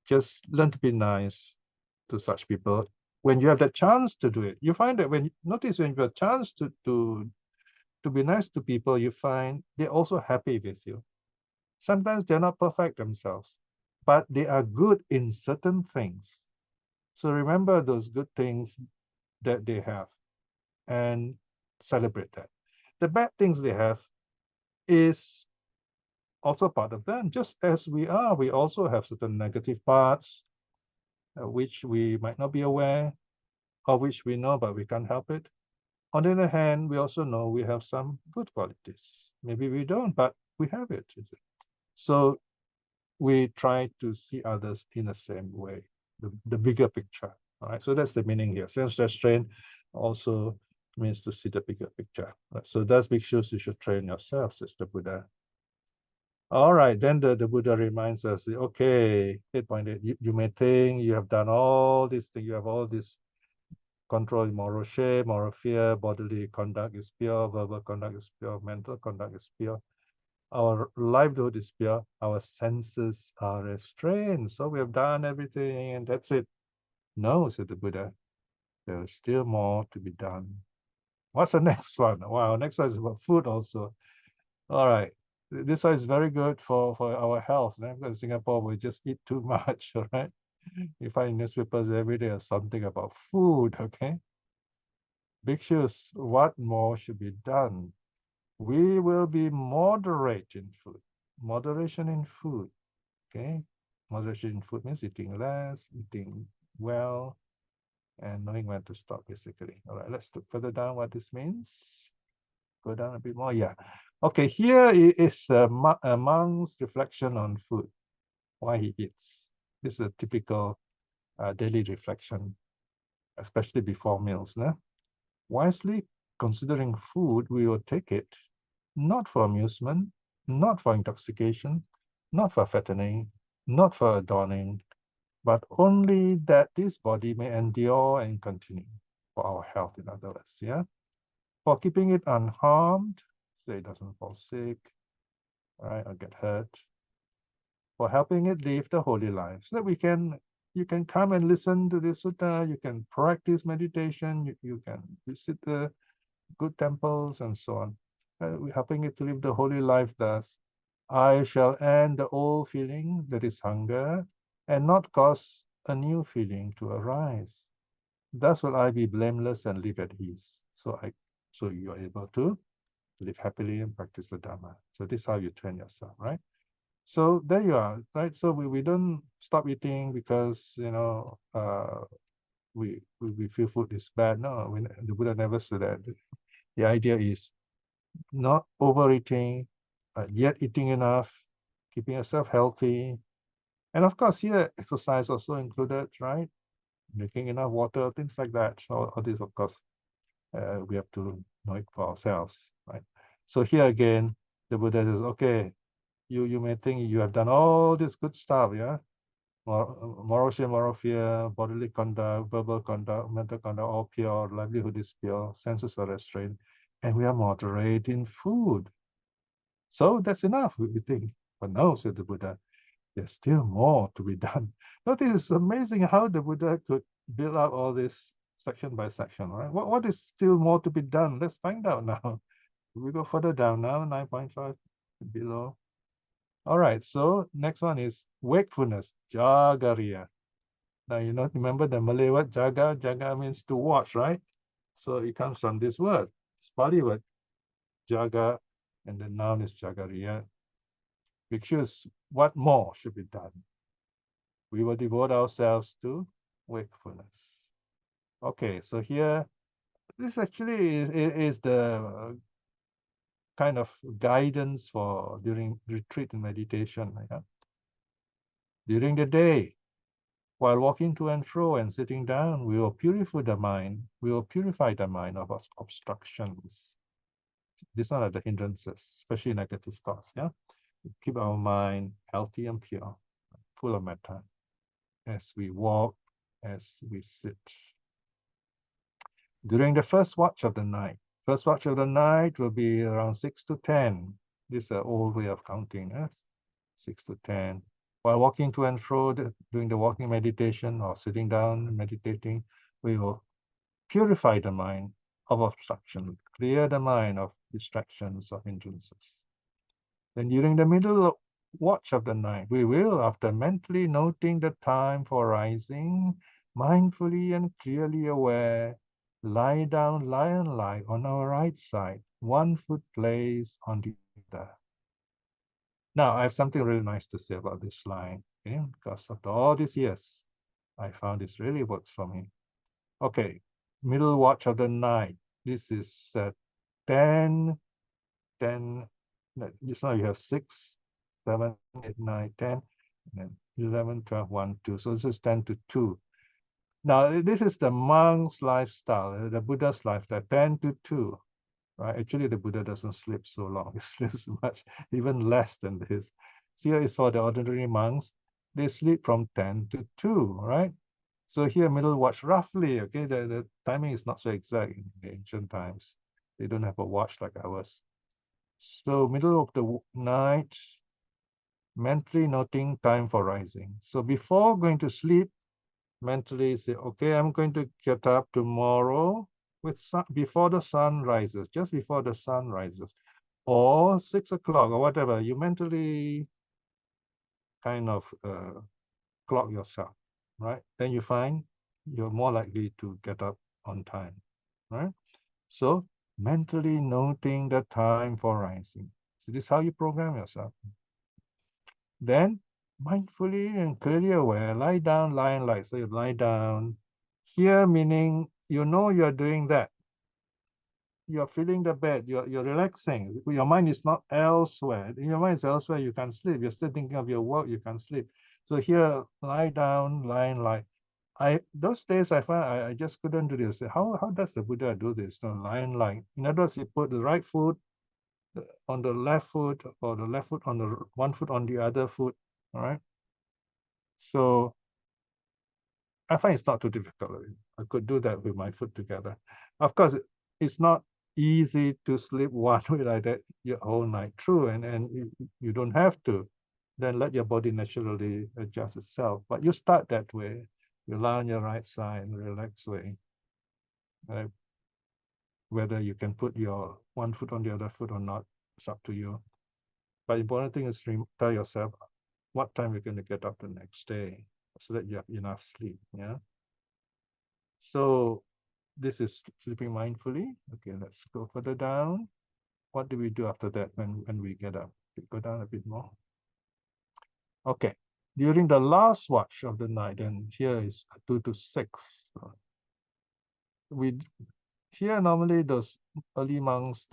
just learn to be nice to such people. When you have the chance to do it, you find that when you have a chance to be nice to people, you find they're also happy with you. Sometimes they're not perfect themselves, but they are good in certain things. So remember those good things that they have and celebrate that. The bad things they have is also part of them. Just as we are, we also have certain negative parts, which we might not be aware, or which we know, but we can't help it. On the other hand, we also know we have some good qualities. Maybe we don't, but we have it. So we try to see others in the same way, the bigger picture. All right. So that's the meaning here. Self-restraint also means to see the bigger picture. Right? So that's bhikshus, you should train yourself, says the Buddha. All right, then the Buddha reminds us, okay, 8.8, you may think you have done all these things, you have all this control, moral shame, moral fear, bodily conduct is pure, verbal conduct is pure, mental conduct is pure. Our livelihood is pure, our senses are restrained. So we have done everything and that's it. No, said the Buddha, there is still more to be done. What's the next one? Wow, next one is about food also. All right. This one is very good for our health. Because in Singapore, we just eat too much, all right? You find newspapers every day or something about food, okay? Bhikshus, what more should be done? We will be moderate in food. Moderation in food, okay? Moderation in food means eating less, eating well, and knowing when to stop, basically. All right, let's look further down what this means. Go down a bit more. Yeah. Okay, here is a monk's reflection on food, why he eats. This is a typical daily reflection, especially before meals. No? Wisely considering food, we will take it not for amusement, not for intoxication, not for fattening, not for adorning, but only that this body may endure and continue for our health, in other words. Yeah. For keeping it unharmed, so it doesn't fall sick, right, or get hurt, for helping it live the holy life. So that you can come and listen to this sutta, you can practice meditation, you can visit the good temples and so on. We're helping it to live the holy life thus. I shall end the old feeling, that is hunger, and not cause a new feeling to arise. Thus will I be blameless and live at ease. So you are able to live happily and practice the Dhamma. So this is how you train yourself, right? So there you are, right? So we don't stop eating because we we feel food is bad. No, the Buddha never said that. The idea is not overeating, yet eating enough, keeping yourself healthy. And of course, here exercise also included, right? Drinking enough water, things like that. So all this, of course, we have to know it for ourselves, right? So here again, the Buddha says, okay, you may think you have done all this good stuff, yeah? Moral shame, moral fear, bodily conduct, verbal conduct, mental conduct, all pure, livelihood is pure, senses are restrained, and we are moderate in food. So that's enough, we think. But no, said the Buddha, there's still more to be done. Notice it's amazing how the Buddha could build up all this section by section, right? What is still more to be done? Let's find out now. We go further down now, 9.5 below. All right, so next one is wakefulness, jagariya. Now, remember the Malay word jaga? Jaga means to watch, right? So it comes from this word. It's Pali word, jaga, and the noun is jagariya. Because what more should be done? We will devote ourselves to wakefulness. Okay, so here, this actually is the kind of guidance for during retreat and meditation. Yeah? During the day, while walking to and fro and sitting down, we will purify the mind. We will purify the mind of obstructions. These are the hindrances, especially negative thoughts. Yeah, keep our mind healthy and pure, full of metta, as we walk, as we sit. During the first watch of the night, first watch of the night will be around 6 to 10. This is an old way of counting. 6 to 10. While walking to and fro, doing the walking meditation or sitting down meditating, we will purify the mind of obstruction, clear the mind of distractions or hindrances. Then during the middle watch of the night, we will, after mentally noting the time for rising, mindfully and clearly aware, lie down lion-like on our right side, one foot placed on the other. Now, I have something really nice to say about this line, okay? Because after all these years, I found this really works for me. Okay, middle watch of the night. This is 10, 10, just now you have 6, 7, 8, 9, 10, and then 11, 12, 1, 2. So this is 10 to 2. Now, this is the monk's lifestyle, the Buddha's lifestyle, 10 to 2. Right? Actually, the Buddha doesn't sleep so long. He sleeps much, even less than this. So here is for the ordinary monks. They sleep from 10 to 2, right? So here, middle watch, roughly, okay, the timing is not so exact in the ancient times. They don't have a watch like ours. So middle of the night, mentally noting time for rising. So before going to sleep, mentally say, okay, I'm going to get up tomorrow with before the sun rises, just before the sun rises, or 6 o'clock or whatever. You mentally kind of clock yourself, right? Then you find you're more likely to get up on time, right? So mentally noting the time for rising. So this is how you program yourself. Then mindfully and clearly aware, lie down, lion-like. So you lie down. Here meaning you're doing that. You're feeling the bed, you're relaxing. Your mind is not elsewhere. If your mind is elsewhere, you can't sleep. You're still thinking of your work, you can't sleep. So here, lie down, lion-like. Those days I find I just couldn't do this. How does the Buddha do this? No, lion-like. In other words, he put the right foot on the left foot, or the left foot on the one foot on the other foot. All right. So I find it's not too difficult. I could do that with my foot together. Of course, it's not easy to sleep one way like that your whole night through, and you don't have to. Then let your body naturally adjust itself. But you start that way. You lie on your right side in a relaxed way. Right? Whether you can put your one foot on the other foot or not, it's up to you. But the important thing is to tell yourself what time you're going to get up the next day so that you have enough sleep. Yeah. So this is sleeping mindfully. Okay, let's go further down. What do we do after that when we get up? Go down a bit more. Okay, during the last watch of the night, and here is 2 to 6. we here normally those early monks,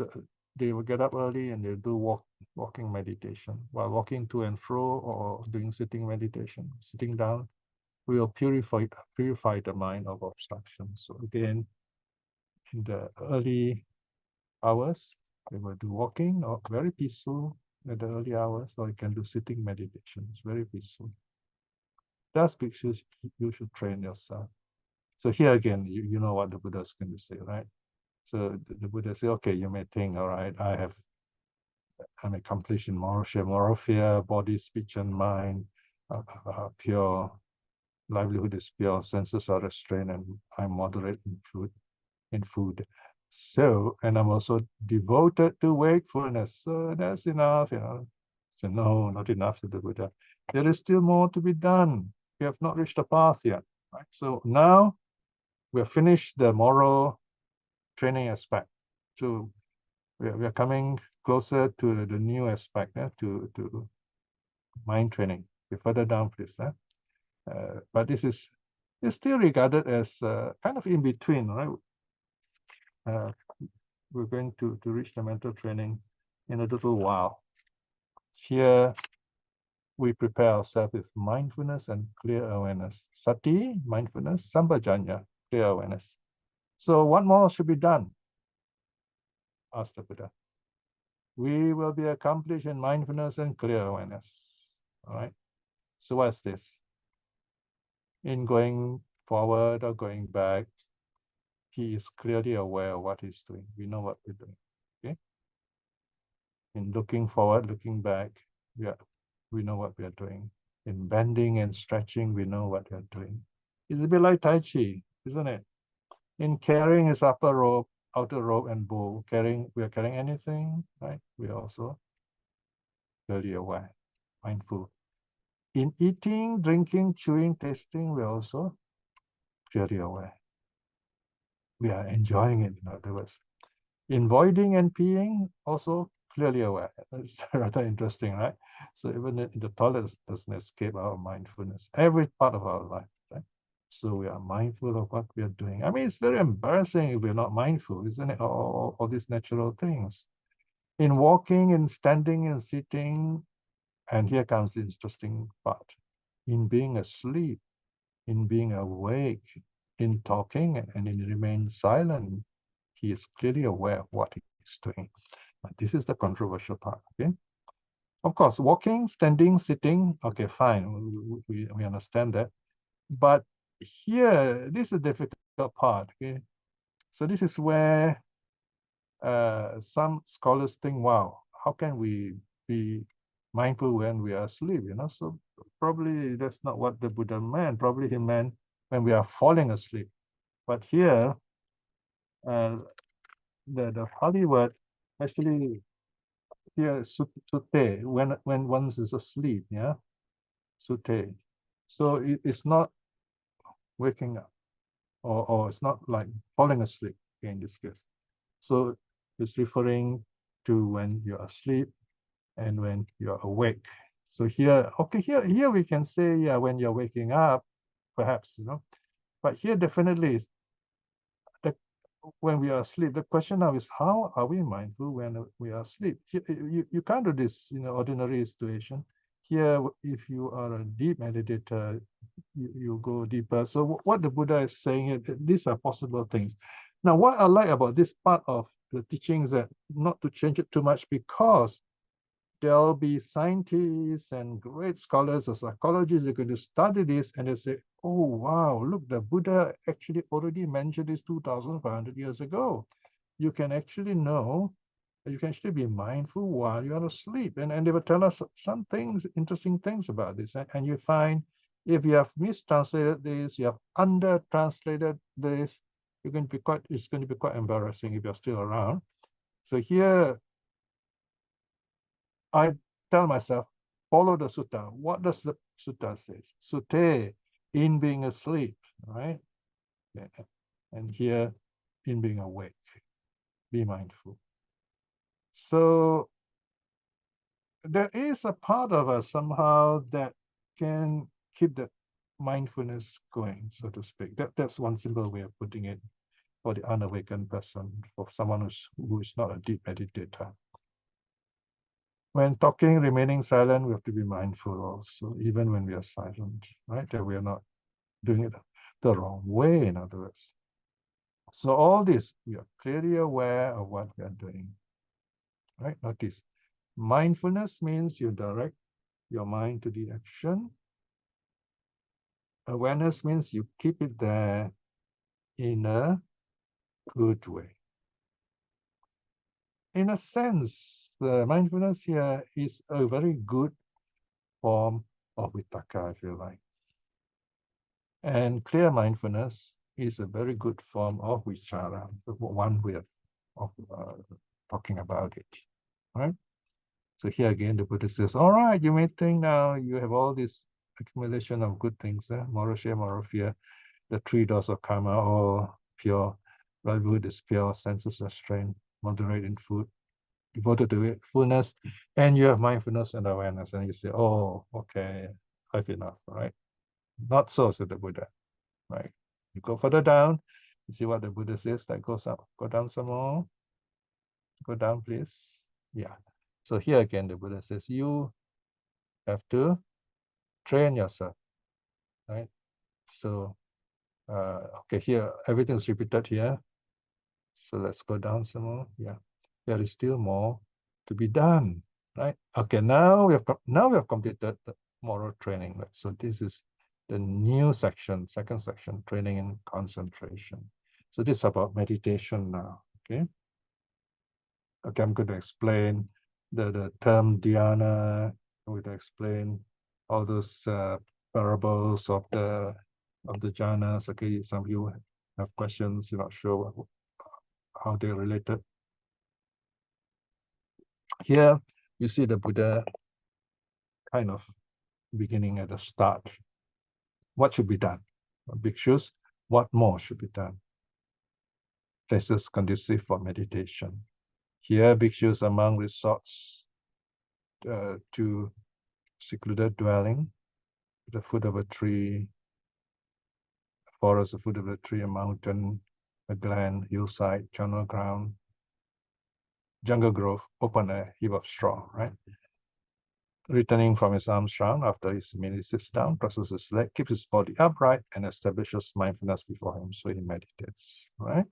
they will get up early and they do walking meditation. While walking to and fro or doing sitting meditation, sitting down, we will purify the mind of obstructions. So again, in the early hours, we will do walking or very peaceful at the early hours, or you can do sitting meditation. It's very peaceful. That's because you should train yourself. So here again, you know what the Buddha is going to say, right? So the Buddha say, okay, you may think, all right, I'm accomplished in moral fear, body, speech, and mind, pure livelihood is pure, senses are restrained, and I'm moderate in food. So, and I'm also devoted to wakefulness. So that's enough, So no, not enough to the Buddha. There is still more to be done. We have not reached the path yet. Right? So now we have finished the moral training aspect. So we are coming closer to the new aspect, to mind training. Further down, please. But this is still regarded as kind of in between, right? We're going to reach the mental training in a little while. Here, we prepare ourselves with mindfulness and clear awareness. Sati, mindfulness, sambhajanya, clear awareness. So what more should be done? Asked the Buddha. We will be accomplished in mindfulness and clear awareness. All right. So what's this? In going forward or going back, he is clearly aware of what he's doing. We know what we're doing. Okay. In looking forward, looking back, we know what we are doing. In bending and stretching, we know what we are doing. It's a bit like Tai Chi, isn't it? In carrying his upper robe, outer robe, and bowl, we are carrying anything, right? We are also clearly aware, mindful. In eating, drinking, chewing, tasting, we're also clearly aware. We are enjoying it, in other words. In voiding and peeing, also clearly aware. It's rather interesting, right? So even in the toilet doesn't escape our mindfulness. Every part of our life, right? So we are mindful of what we are doing. I mean, it's very embarrassing if we're not mindful, isn't it? All these natural things. In walking, in standing, and sitting, and here comes the interesting part. In being asleep, in being awake, in talking, and in remaining silent, he is clearly aware of what he's doing. But this is the controversial part, okay? Of course, walking, standing, sitting, okay, fine, we understand that. But here, this is a difficult part, okay? So this is where some scholars think, wow, how can we be mindful when we are asleep, So probably that's not what the Buddha meant. Probably he meant when we are falling asleep. But here, the Pali word actually here sute, when one is asleep, yeah, sute. So it's not waking up, or it's not like falling asleep in this case. So it's referring to when you're asleep and when you're awake. So here, okay, here we can say, yeah, when you're waking up, perhaps, But here definitely is the when we are asleep. The question now is, how are we mindful when we are asleep? You can't do this in an ordinary situation. Here, if you are a deep meditator, you go deeper. So what the Buddha is saying is that these are possible things. Now, what I like about this part of the teachings that not to change it too much, because there'll be scientists and great scholars of psychologists that are going to study this, and they say, oh, wow, look, the Buddha actually already mentioned this 2,500 years ago. You can actually be mindful while you're asleep. And they will tell us some things, interesting things about this. And you find if you have mistranslated this, you have under-translated this, it's going to be quite embarrassing if you're still around. So here, I tell myself, follow the sutta. What does the sutta say? Sute, in being asleep, right? Yeah. And here, in being awake, be mindful. So there is a part of us somehow that can keep that mindfulness going, so to speak. That's one simple way of putting it. for the unawakened person, for someone who is not a deep meditator. When talking, remaining silent, we have to be mindful also, even when we are silent, right? That we are not doing it the wrong way, in other words. So all this, we are clearly aware of what we are doing, right? Notice, mindfulness means you direct your mind to the action. Awareness means you keep it there in a good way. In a sense, the mindfulness here is a very good form of vitaka, if you like. And clear mindfulness is a very good form of vichara, one way of talking about it, right? So here again, the Buddha says, all right, you may think now you have all this accumulation of good things, moral shame, moral fear, the three doors of karma, all pure, livelihood is pure, senses restraint, moderate in food, devoted to wakefulness, and you have mindfulness and awareness, and you say, oh, okay, I've enough, right? Not so, said the Buddha, right? You go further down, you see what the Buddha says, that goes up, go down some more, go down, please. Yeah. So here again, the Buddha says, you have to train yourself, right? So, okay, here, everything's repeated here. So let's go down some more. Yeah, there is still more to be done, right? Okay, now we have completed the moral training. Right? So this is the new section, second section, training in concentration. So this is about meditation now. Okay. Okay, I'm going to explain the term dhyana. I'm going to explain all those parables of the jhanas. Okay, some of you have questions. You're not sure how they're related. Here, you see the Buddha kind of beginning at the start. What should be done? Bhikshus, what more should be done? Places conducive for meditation. Here, bhikshus among resorts to secluded dwelling, the foot of a tree, a forest, the foot of a tree, a mountain, a glen, hillside, jungle ground, jungle grove, open air, heap of straw, right? Returning from his alms round after his meal, he sits down, crosses his leg, keeps his body upright, and establishes mindfulness before him. So he meditates, right?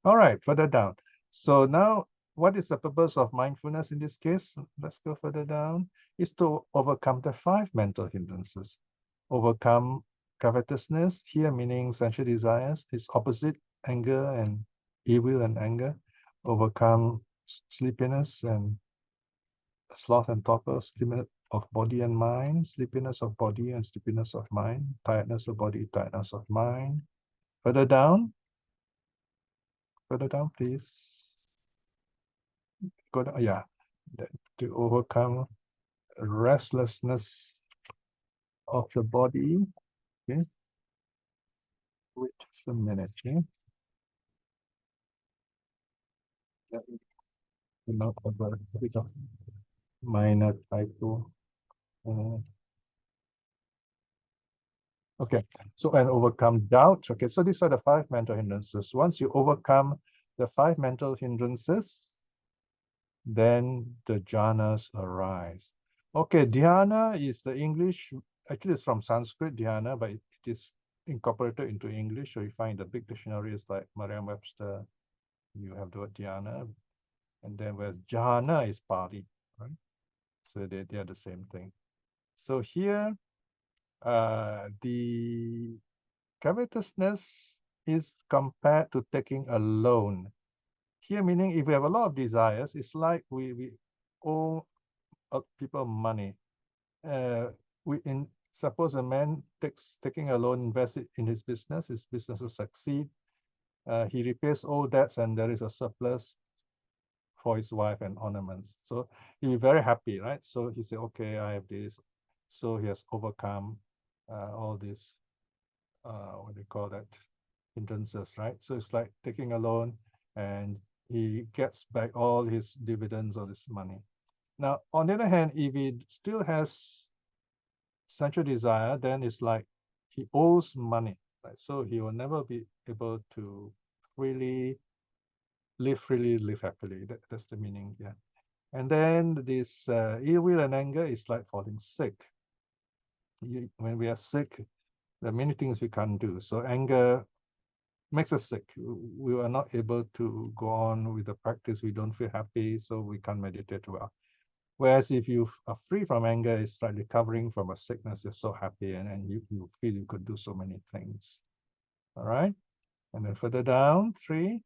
All right, further down. So now, what is the purpose of mindfulness in this case? Let's go further down. Is to overcome the 5 mental hindrances. Overcome covetousness, here meaning sensual desires, its opposite, anger and evil and anger. Overcome sleepiness and sloth and torpor, sleepiness of body and mind, sleepiness of body and sleepiness of mind, tiredness of body, tiredness of mind. Further down, please. Go down, yeah. To overcome restlessness of the body. Okay. Wait just a minute. Okay. Not over a bit of minor typo. Okay, so and overcome doubt. Okay, so these are the 5 mental hindrances. Once you overcome the 5 mental hindrances, then the jhanas arise. Okay, dhyana is the English, actually it's from Sanskrit, dhyana, but it is incorporated into English. So you find the big dictionaries like Merriam-Webster, you have the word dhyana, and then whereas jhana is Pali, right? So they are the same thing. So here, the covetousness is compared to taking a loan. Here, meaning if we have a lot of desires, it's like we owe people money. Suppose a man taking a loan, invests it in his business will succeed. He repays all debts, and there is a surplus for his wife and ornaments. So he'll be very happy, right? So he said, okay, I have this. So he has overcome all these, what do you call that, hindrances, right? So it's like taking a loan and he gets back all his dividends or this money. Now, on the other hand, if he still has sensual desire, then it's like he owes money, right? So he will never be able to freely, live freely, live happily. That's the meaning. Yeah. And then this ill will and anger is like falling sick. When we are sick, there are many things we can't do. So anger makes us sick. We are not able to go on with the practice. We don't feel happy, so we can't meditate well. Whereas if you are free from anger, it's like recovering from a sickness. You're so happy, and you feel you could do so many things. All right. And then further down, 3.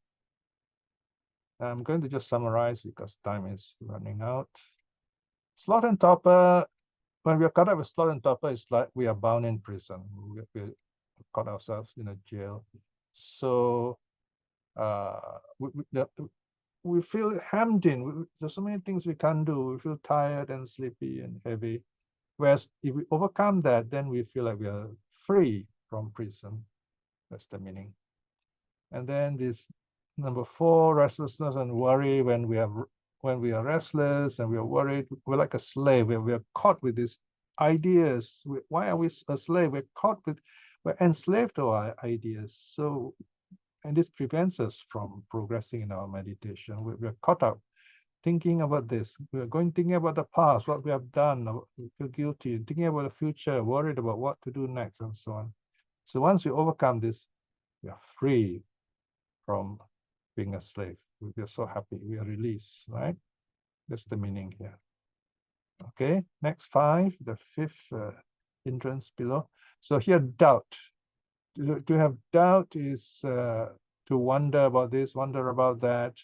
I'm going to just summarize because time is running out. Sloth and torpor. When we are caught up with sloth and torpor, it's like we are bound in prison. We caught ourselves in a jail. So we feel hemmed in. There's so many things we can't do. We feel tired and sleepy and heavy. Whereas if we overcome that, then we feel like we are free from prison. That's the meaning. And then this number 4, restlessness and worry. When we are restless and we are worried, we're like a slave. We are caught with these ideas. Why are we a slave? We're enslaved to our ideas. So, and this prevents us from progressing in our meditation. We're caught up thinking about this. We're thinking about the past, what we have done. We feel guilty, thinking about the future, worried about what to do next, and so on. So once we overcome this, we are free from being a slave. We are so happy. We are released, right? That's the meaning here. Okay, next 5, the 5th hindrance below. So here, doubt. To have doubt is to wonder about this, wonder about that.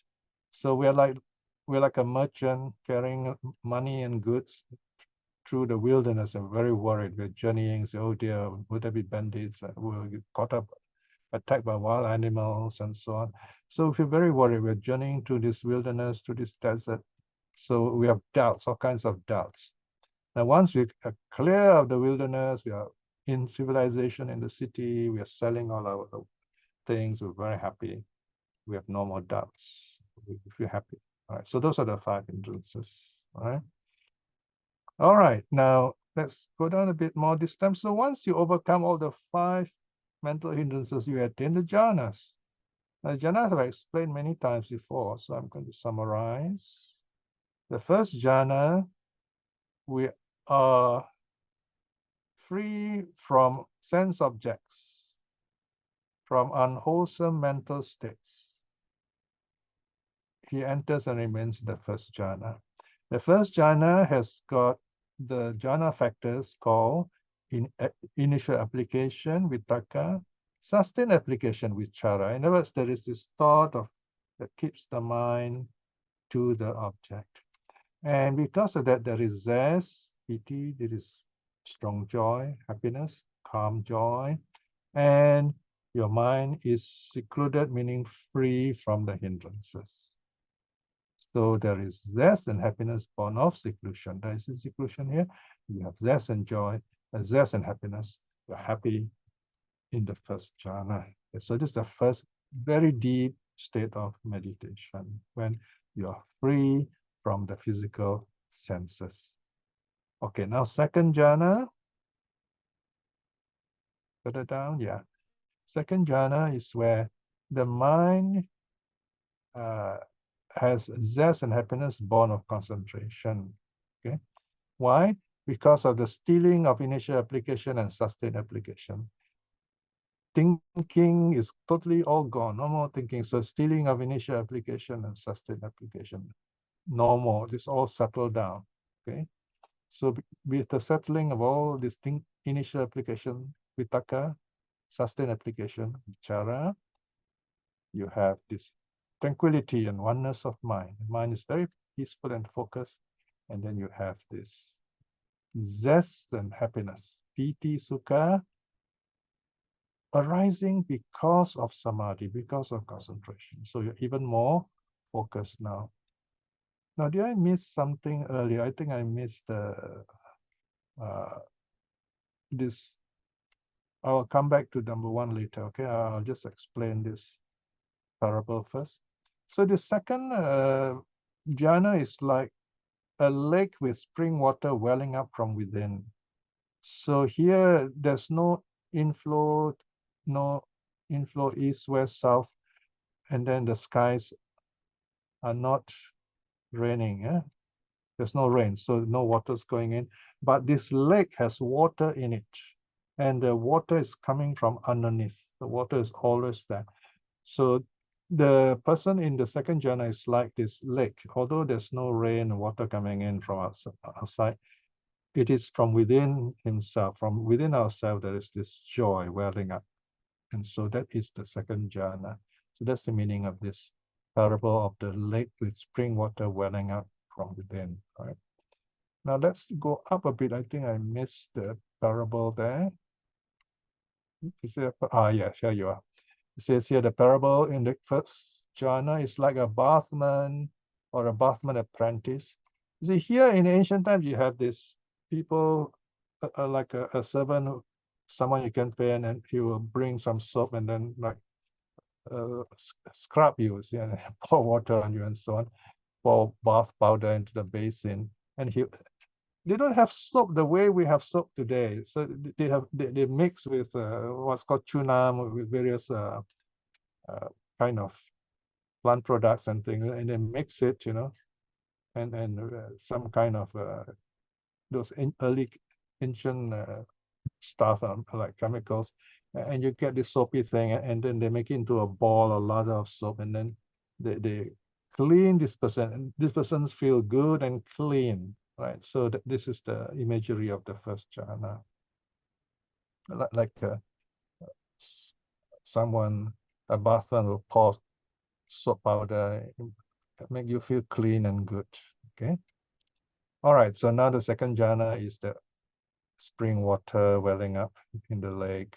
So we're like a merchant carrying money and goods through the wilderness and very worried. We're journeying. So, oh dear, would there be bandits? We'll get caught up, attacked by wild animals and so on. So we feel very worried. We're journeying through this wilderness, through this desert. So we have doubts, all kinds of doubts. Now, once we are clear of the wilderness, we are in civilization in the city, we are selling all our things, we're very happy. We have no more doubts. We feel happy. All right. So those are the 5 hindrances. All right. All right. Now let's go down a bit more this time. So once you overcome all the 5 mental hindrances, you attain the jhanas. Now, jhanas I've explained many times before, so I'm going to summarize. The first jhana, we are free from sense objects, from unwholesome mental states. He enters and remains the first jhana. The first jhana has got the jhana factors called initial application, vitakka, sustained application, vichara. In other words, there is this thought that keeps the mind to the object. And because of that, there is zest, piti, there is strong joy, happiness, calm joy, and your mind is secluded, meaning free from the hindrances. So there is zest and happiness born of seclusion. There is a seclusion here. You have zest and joy, zest and happiness. You're happy in the first jhana. So this is the first very deep state of meditation when you are free from the physical senses. Okay, now second jhana. Further down, yeah. Second jhana is where the mind has zest and happiness born of concentration. Okay, why? Because of the stealing of initial application and sustained application. Thinking is totally all gone, no more thinking. So stealing of initial application and sustained application, no more. This all settled down. Okay, so with the settling of all this initial application, vitakka, sustained application, vichara, you have this tranquility and oneness of mind. The mind is very peaceful and focused. And then you have this zest and happiness, piti, sukha, arising because of samadhi, because of concentration. So you're even more focused now. Now, did I miss something earlier? I think I missed this. I'll come back to number 1 later. Okay, I'll just explain this parable first. So the second jhana is like a lake with spring water welling up from within. So here there's no inflow east, west, south. and then the skies are not raining. There's no rain, so no water's going in. But this lake has water in it, and the water is coming from underneath. The water is always there. So the person in the second jhana is like this lake. Although there's no rain, water coming in from outside, it is from within himself, from within ourselves, there is this joy welling up. And so that is the second jhana. So that's the meaning of this parable of the lake with spring water welling up from within. All right. Now let's go up a bit. I think I missed the parable there. Is there, yes, here you are. It says here the parable in the first jhana is like a bathman or a bathman apprentice. You see, here in ancient times, you have this people like a servant, someone you can pay, and then he will bring some soap and then like scrub you, see, and pour water on you and so on, pour bath powder into the basin, and they don't have soap the way we have soap today. So they mix with what's called chunam with various kind of plant products and things, and then mix it, and some kind of those early ancient stuff like chemicals, and you get this soapy thing, and then they make it into a ball or lather of soap, and then they clean this person, and this person feel good and clean, right? So this is the imagery of the first jhana, like someone, a bathman will pour soap powder, make you feel clean and good. Okay. All right. So now the second jhana is the spring water welling up in the lake.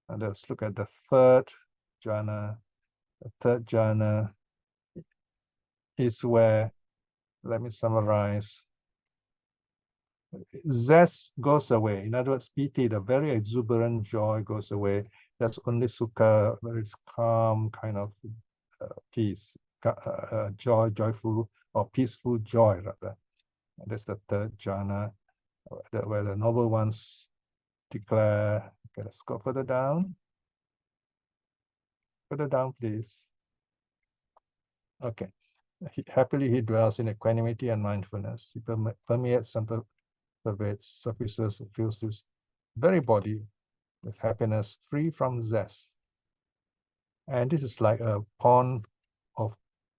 And let's look at the third jhana. The third jhana is where, let me summarize, zest goes away. In other words, piti, the very exuberant joy goes away. That's only sukha, where it's calm kind of peace, joyful or peaceful joy rather. And that's the third jhana, where the noble ones declare. Okay, let's go further down. Further down, please. Okay. Happily he dwells in equanimity and mindfulness. He permeates and pervades, suffuses, fills his very body with happiness, free from zest. And this is like a pond of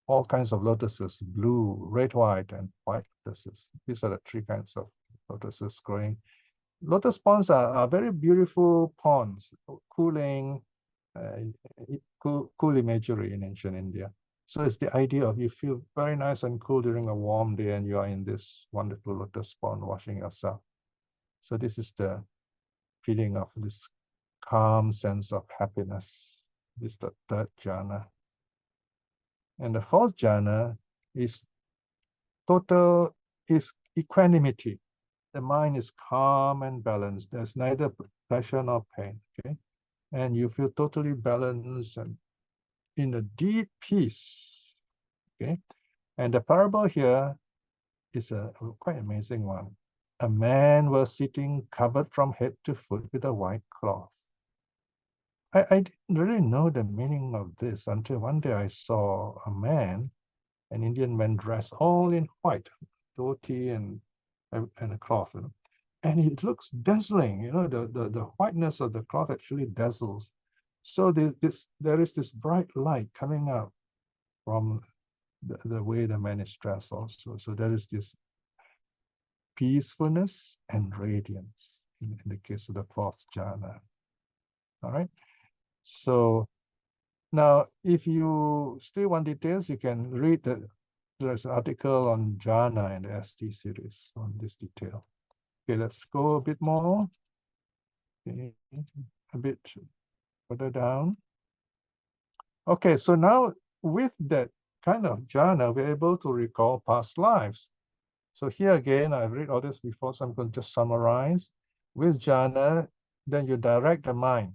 all kinds of lotuses, blue, red, white, and white lotuses. These are the three kinds of lotuses growing. Lotus ponds are very beautiful ponds, cooling, cool imagery in ancient India. So it's the idea of you feel very nice and cool during a warm day, and you are in this wonderful lotus pond washing yourself. So this is the feeling of this calm sense of happiness. This is the third jhana. And the fourth jhana is equanimity. The mind is calm and balanced. There's neither pleasure nor pain. Okay, and you feel totally balanced and in a deep peace. Okay, and the parable here is a quite amazing one. A man was sitting covered from head to foot with a white cloth. I didn't really know the meaning of this until one day I saw a man, an Indian man dressed all in white, dhoti and a cloth, and it looks dazzling. The whiteness of the cloth actually dazzles. So there is this bright light coming out from the way the man is dressed also. So there is this peacefulness and radiance in the case of the fourth jhana. All right. So now, if you still want details, you can read there's an article on jhana in the ST series on this detail. Okay, let's go a bit more. Okay, a bit further down. Okay, so now with that kind of jhana, we're able to recall past lives. So here again, I've read all this before, so I'm going to just summarize. With jhana, then you direct the mind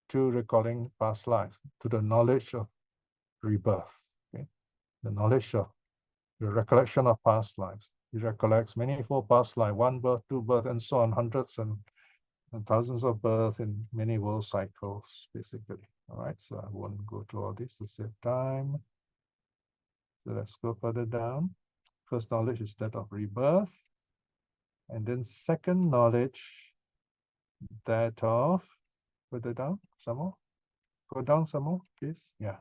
to recalling past lives, to the knowledge of rebirth, okay? The knowledge of the recollection of past lives. He recollects manifold past life, one birth, two birth, and so on, hundreds and thousands of births in many world cycles, basically. All right, so I won't go through all this to save time. So let's go further down. First knowledge is that of rebirth. And then second knowledge, that of, further down, some more. Go down some more, please. Yeah,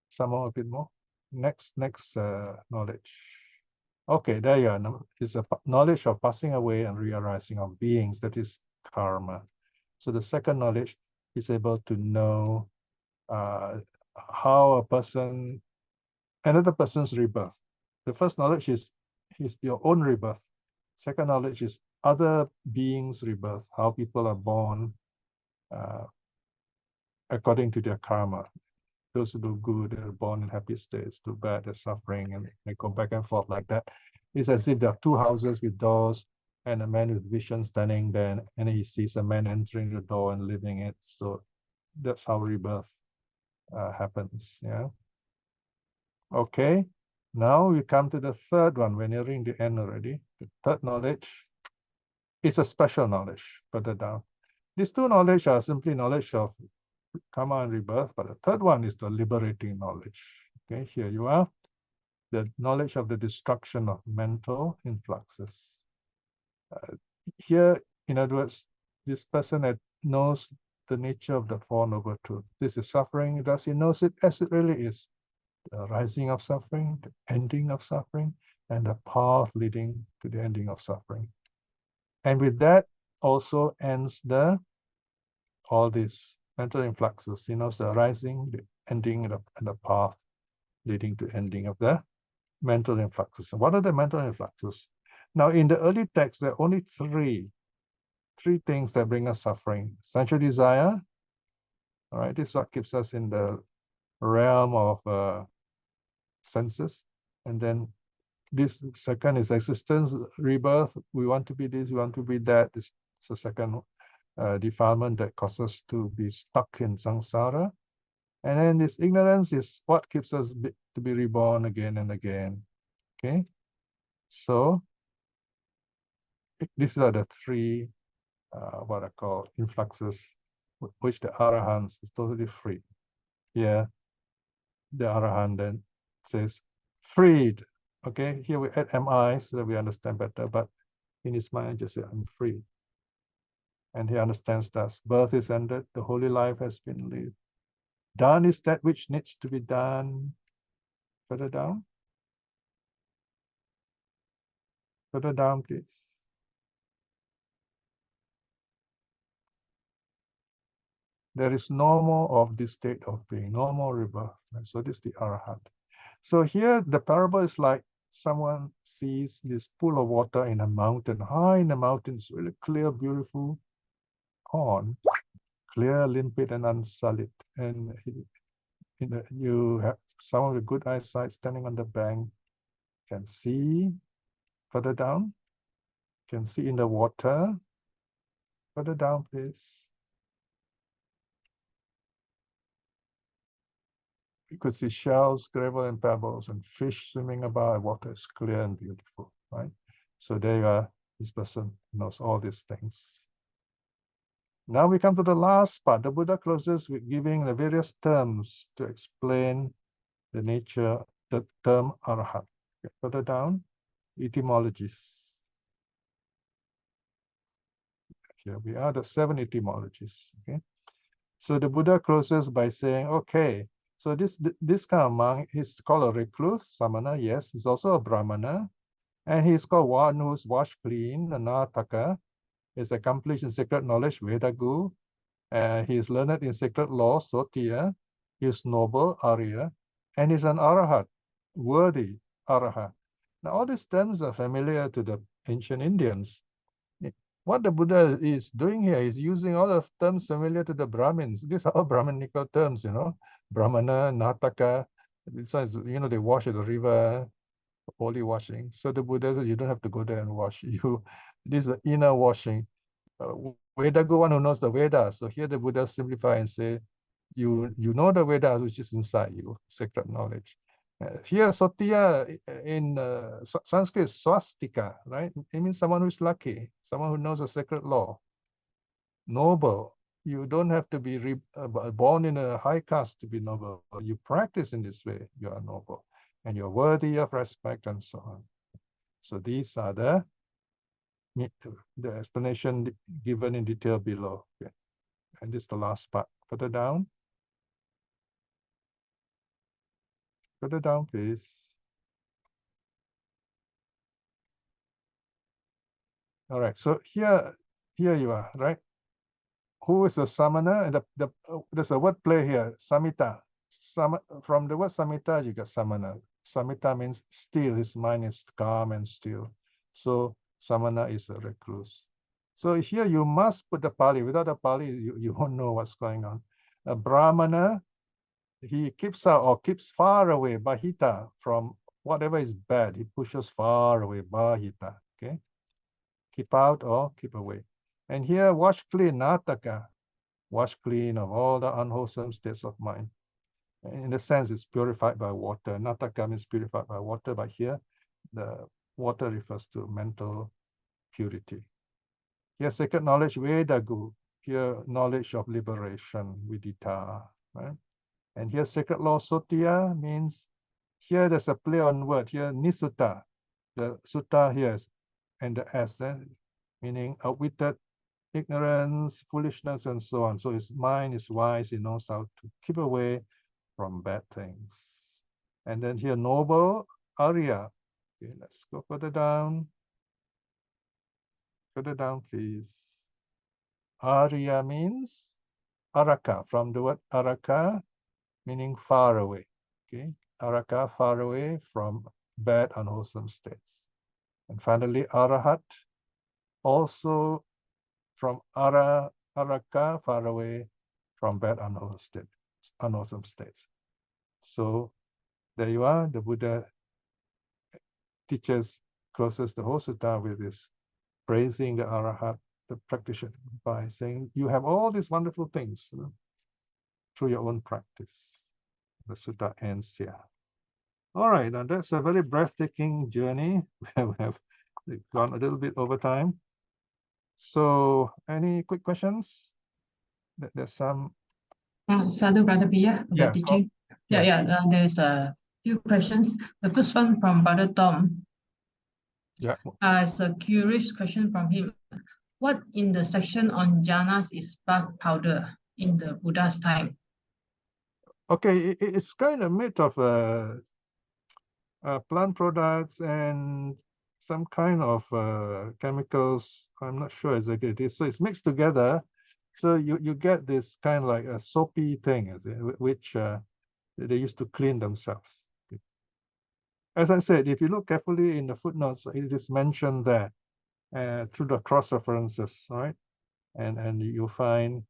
some more, a bit more. Next knowledge. Okay, there you are. It's a knowledge of passing away and rearising of beings, that is karma. So the second knowledge is able to know how another person's rebirth. The first knowledge is your own rebirth. Second knowledge is other beings' rebirth, how people are born according to their karma. Those who do good, they're born in happy states. Do bad, they're suffering, and they go back and forth like that. It's as if there are two houses with doors, and a man with vision standing there, and he sees a man entering the door and leaving it. So that's how rebirth happens. Yeah. Okay. Now we come to the third one. We're nearing the end already. The third knowledge is a special knowledge further down. These two knowledge are simply knowledge of karma and rebirth, but the third one is the liberating knowledge. Okay, here you are. The knowledge of the destruction of mental influxes. Here, in other words, this person that knows the nature of the Four Noble Truths. This is suffering. Thus, he knows it as it really is. The rising of suffering, the ending of suffering, and the path leading to the ending of suffering. And with that also ends all these mental influxes. He knows the rising, the ending, and the path leading to ending of the mental influxes. And what are the mental influxes? Now, in the early text, there are only three things that bring us suffering. Sensual desire, all right, this is what keeps us in the realm of senses. And then this second is existence, rebirth. We want to be this, we want to be that. This is the second defilement that causes us to be stuck in samsara. And then this ignorance is what keeps us to be reborn again and again. Okay, so these are the three what I call influxes, which the arahants is totally free. Here, the arahant then says freed. Okay, here we add mi so that we understand better, but in his mind, just say, I'm free. And he understands that birth is ended, the holy life has been lived. Done is that which needs to be done. Further down. Further down, please. There is no more of this state of being, no more rebirth. So this is the arhat. So here the parable is like someone sees this pool of water in a mountain, high in the mountains, really clear, beautiful pond, clear, limpid, and unsullied. And you have someone with good eyesight standing on the bank, can see further down, can see in the water. Further down, please. You could see shells, gravel, and pebbles, and fish swimming about. Water is clear and beautiful, right? So there you are. This person knows all these things. Now we come to the last part. The Buddha closes with giving the various terms to explain the nature, the term arhat. Okay, further down, etymologies. Here we are, the 7 etymologies. Okay. So the Buddha closes by saying, okay, so this kind of monk, he's called a recluse, samana, yes. He's also a brahmana. And he's called one who's washed clean, a nataka. Is accomplished in sacred knowledge, Vedagu. He's learned in sacred law, Sotiya. He's noble, Arya. And he's an arhat, worthy arhat. Now, all these terms are familiar to the ancient Indians. What the Buddha is doing here is using all of terms familiar to the Brahmins. These are all Brahminical terms, Brahmana, Nataka. This one is, they wash at the river, holy washing. So the Buddha says you don't have to go there and wash. This is the inner washing. Vedagu, one who knows the Vedas. So here the Buddha simplify and say, you know the Vedas which is inside you, sacred knowledge. Here, Sotiya in Sanskrit, swastika, right? It means someone who's lucky, someone who knows a sacred law. Noble, You don't have to be born in a high caste to be noble. You practice in this way, you are noble, and you're worthy of respect, and so on. So these are the explanation given in detail below. Okay. And this is the last part. Further down, please. All right. So here you are, right? Who is a samana? And there's a word play here, samita. From the word samita, you get samana. Samita means still. His mind is calm and still. So samana is a recluse. So here you must put the Pali. Without the Pali, you won't know what's going on. A brahmana, he keeps out or keeps far away, bahita, from whatever is bad. He pushes far away, bahita. Okay, keep out or keep away. And here, wash clean, nataka, wash clean of all the unwholesome states of mind. In a sense, it's purified by water. Nataka means purified by water, but here the water refers to mental purity. Here, sacred knowledge, Vedagu. Here, knowledge of liberation, Vidita. Right? And here, sacred law, Sotya, means here there's a play on word. Here, Nisutta. The sutta here is, and the S, meaning outwitted, ignorance, foolishness, and so on. So his mind is wise, he knows how to keep away from bad things. And then here, noble, Arya. Okay, let's go further down. Further down, please. Arya means Araka, from the word Araka, meaning far away. Okay, Araka, far away from bad, unwholesome states. And finally, Arhat, also from Araka, far away from bad, unwholesome states. So there you are. The Buddha teaches, closes the whole sutta with this praising the Arhat, the practitioner, by saying, you have all these wonderful things, you know, through your own practice. The sutta ends here. All right, now that's a very breathtaking journey. We have gone a little bit over time. So any quick questions? There's some. Sadhu, Brother Piya, the teaching. Yes. There's a few questions. The first one from Brother Tom. Yeah. It's a curious question from him. What in the section on dhyanas is bark powder in the Buddha's time? Okay, it's kind of made of plant products and some kind of chemicals. I'm not sure exactly it is. So it's mixed together. So you get this kind of like a soapy thing, which they used to clean themselves. As I said, if you look carefully in the footnotes, it is mentioned there through the cross references, right? And you'll find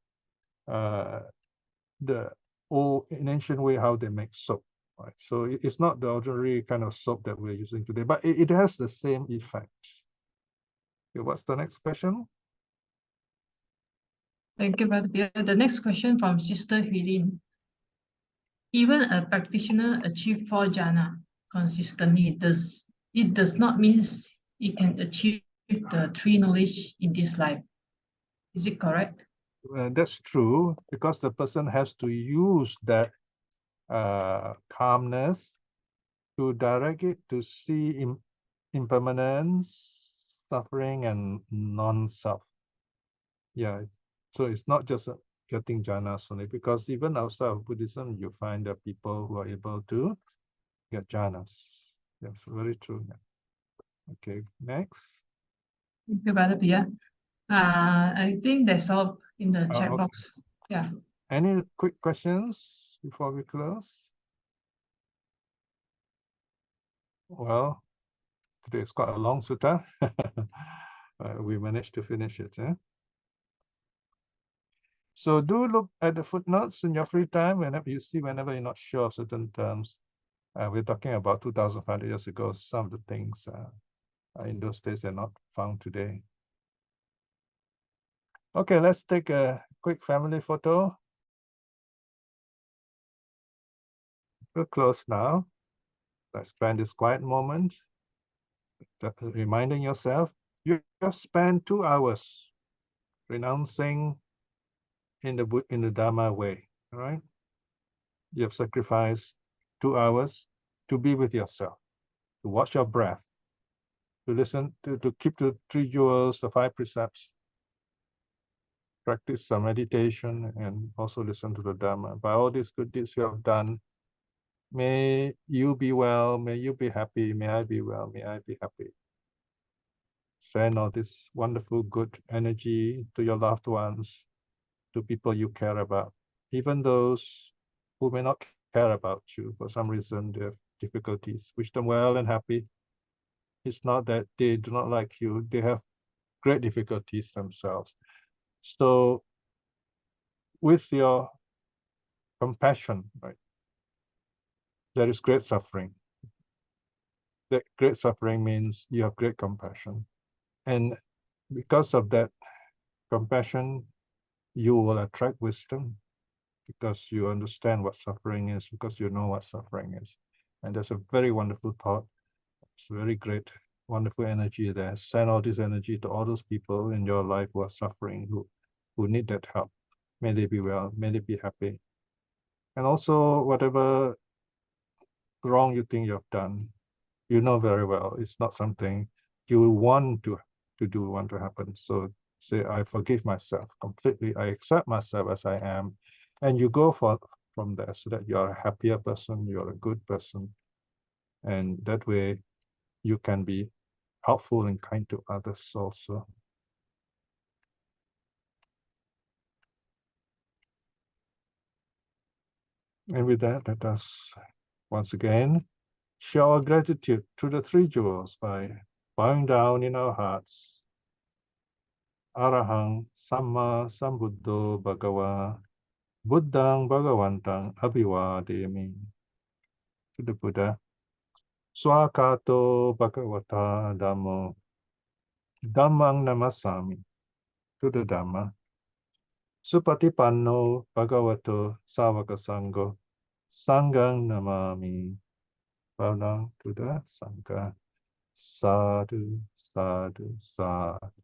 the old in ancient way how they make soap. Right. So it's not the ordinary kind of soap that we're using today, but it has the same effect. Okay, what's the next question? Thank you, Brother Pierre. The next question from Sister Helene. Even a practitioner achieve 4 jhana consistently, it does not mean it can achieve the 3 knowledge in this life. Is it correct? That's true, because the person has to use that calmness to direct it to see impermanence, suffering, and non-self. Yeah, so it's not just getting jhanas only, because even outside of Buddhism, you find that people who are able to get jhanas. That's very true. Okay, next. Thank you, Brother Pia. I think that's all in the chat Okay. box. Yeah. Any quick questions before we close? Well, today is quite a long sutta. We managed to finish it. So do look at the footnotes in your free time whenever you're not sure of certain terms. We're talking about 2,500 years ago. Some of the things in those days are not found today. Okay, let's take a quick family photo. We're close now. Let's spend this quiet moment reminding yourself you have spent 2 hours renouncing in the Dhamma way, all right? You have sacrificed 2 hours to be with yourself, to watch your breath, to listen, to keep the 3 jewels, the 5 precepts, practice some meditation, and also listen to the Dhamma. By all these good deeds you have done, may you be well, may you be happy, may I be well, may I be happy. Send all this wonderful good energy to your loved ones, to people you care about, even those who may not care about you for some reason, they have difficulties. Wish them well and happy. It's not that they do not like you, they have great difficulties themselves. So with your compassion, right, there is great suffering. That great suffering means you have great compassion. And because of that compassion, you will attract wisdom, because you understand what suffering is, because you know what suffering is. And that's a very wonderful thought. It's very great, wonderful energy there. Send all this energy to all those people in your life who are suffering, who need that help. May they be well, may they be happy. And also, whatever wrong you think you have done, you know very well it's not something you want to do, want to happen. So say, I forgive myself completely. I accept myself as I am. And you go from there, so that you're a happier person, you're a good person. And that way you can be helpful and kind to others also. And with that, let us once again show our gratitude to the 3 jewels by bowing down in our hearts. Arahang Samma Sambuddho Bhagava Buddhang Bhagavantang Abhivademi. To the Buddha. Swakato Bhagavata Dhammo Dhammang Namasami. To the Dhamma. Supatipanno Bhagavato Savaka Sangho Sanghang Namami. Bow down to the Sangha. Sadhu, sadhu, sadhu.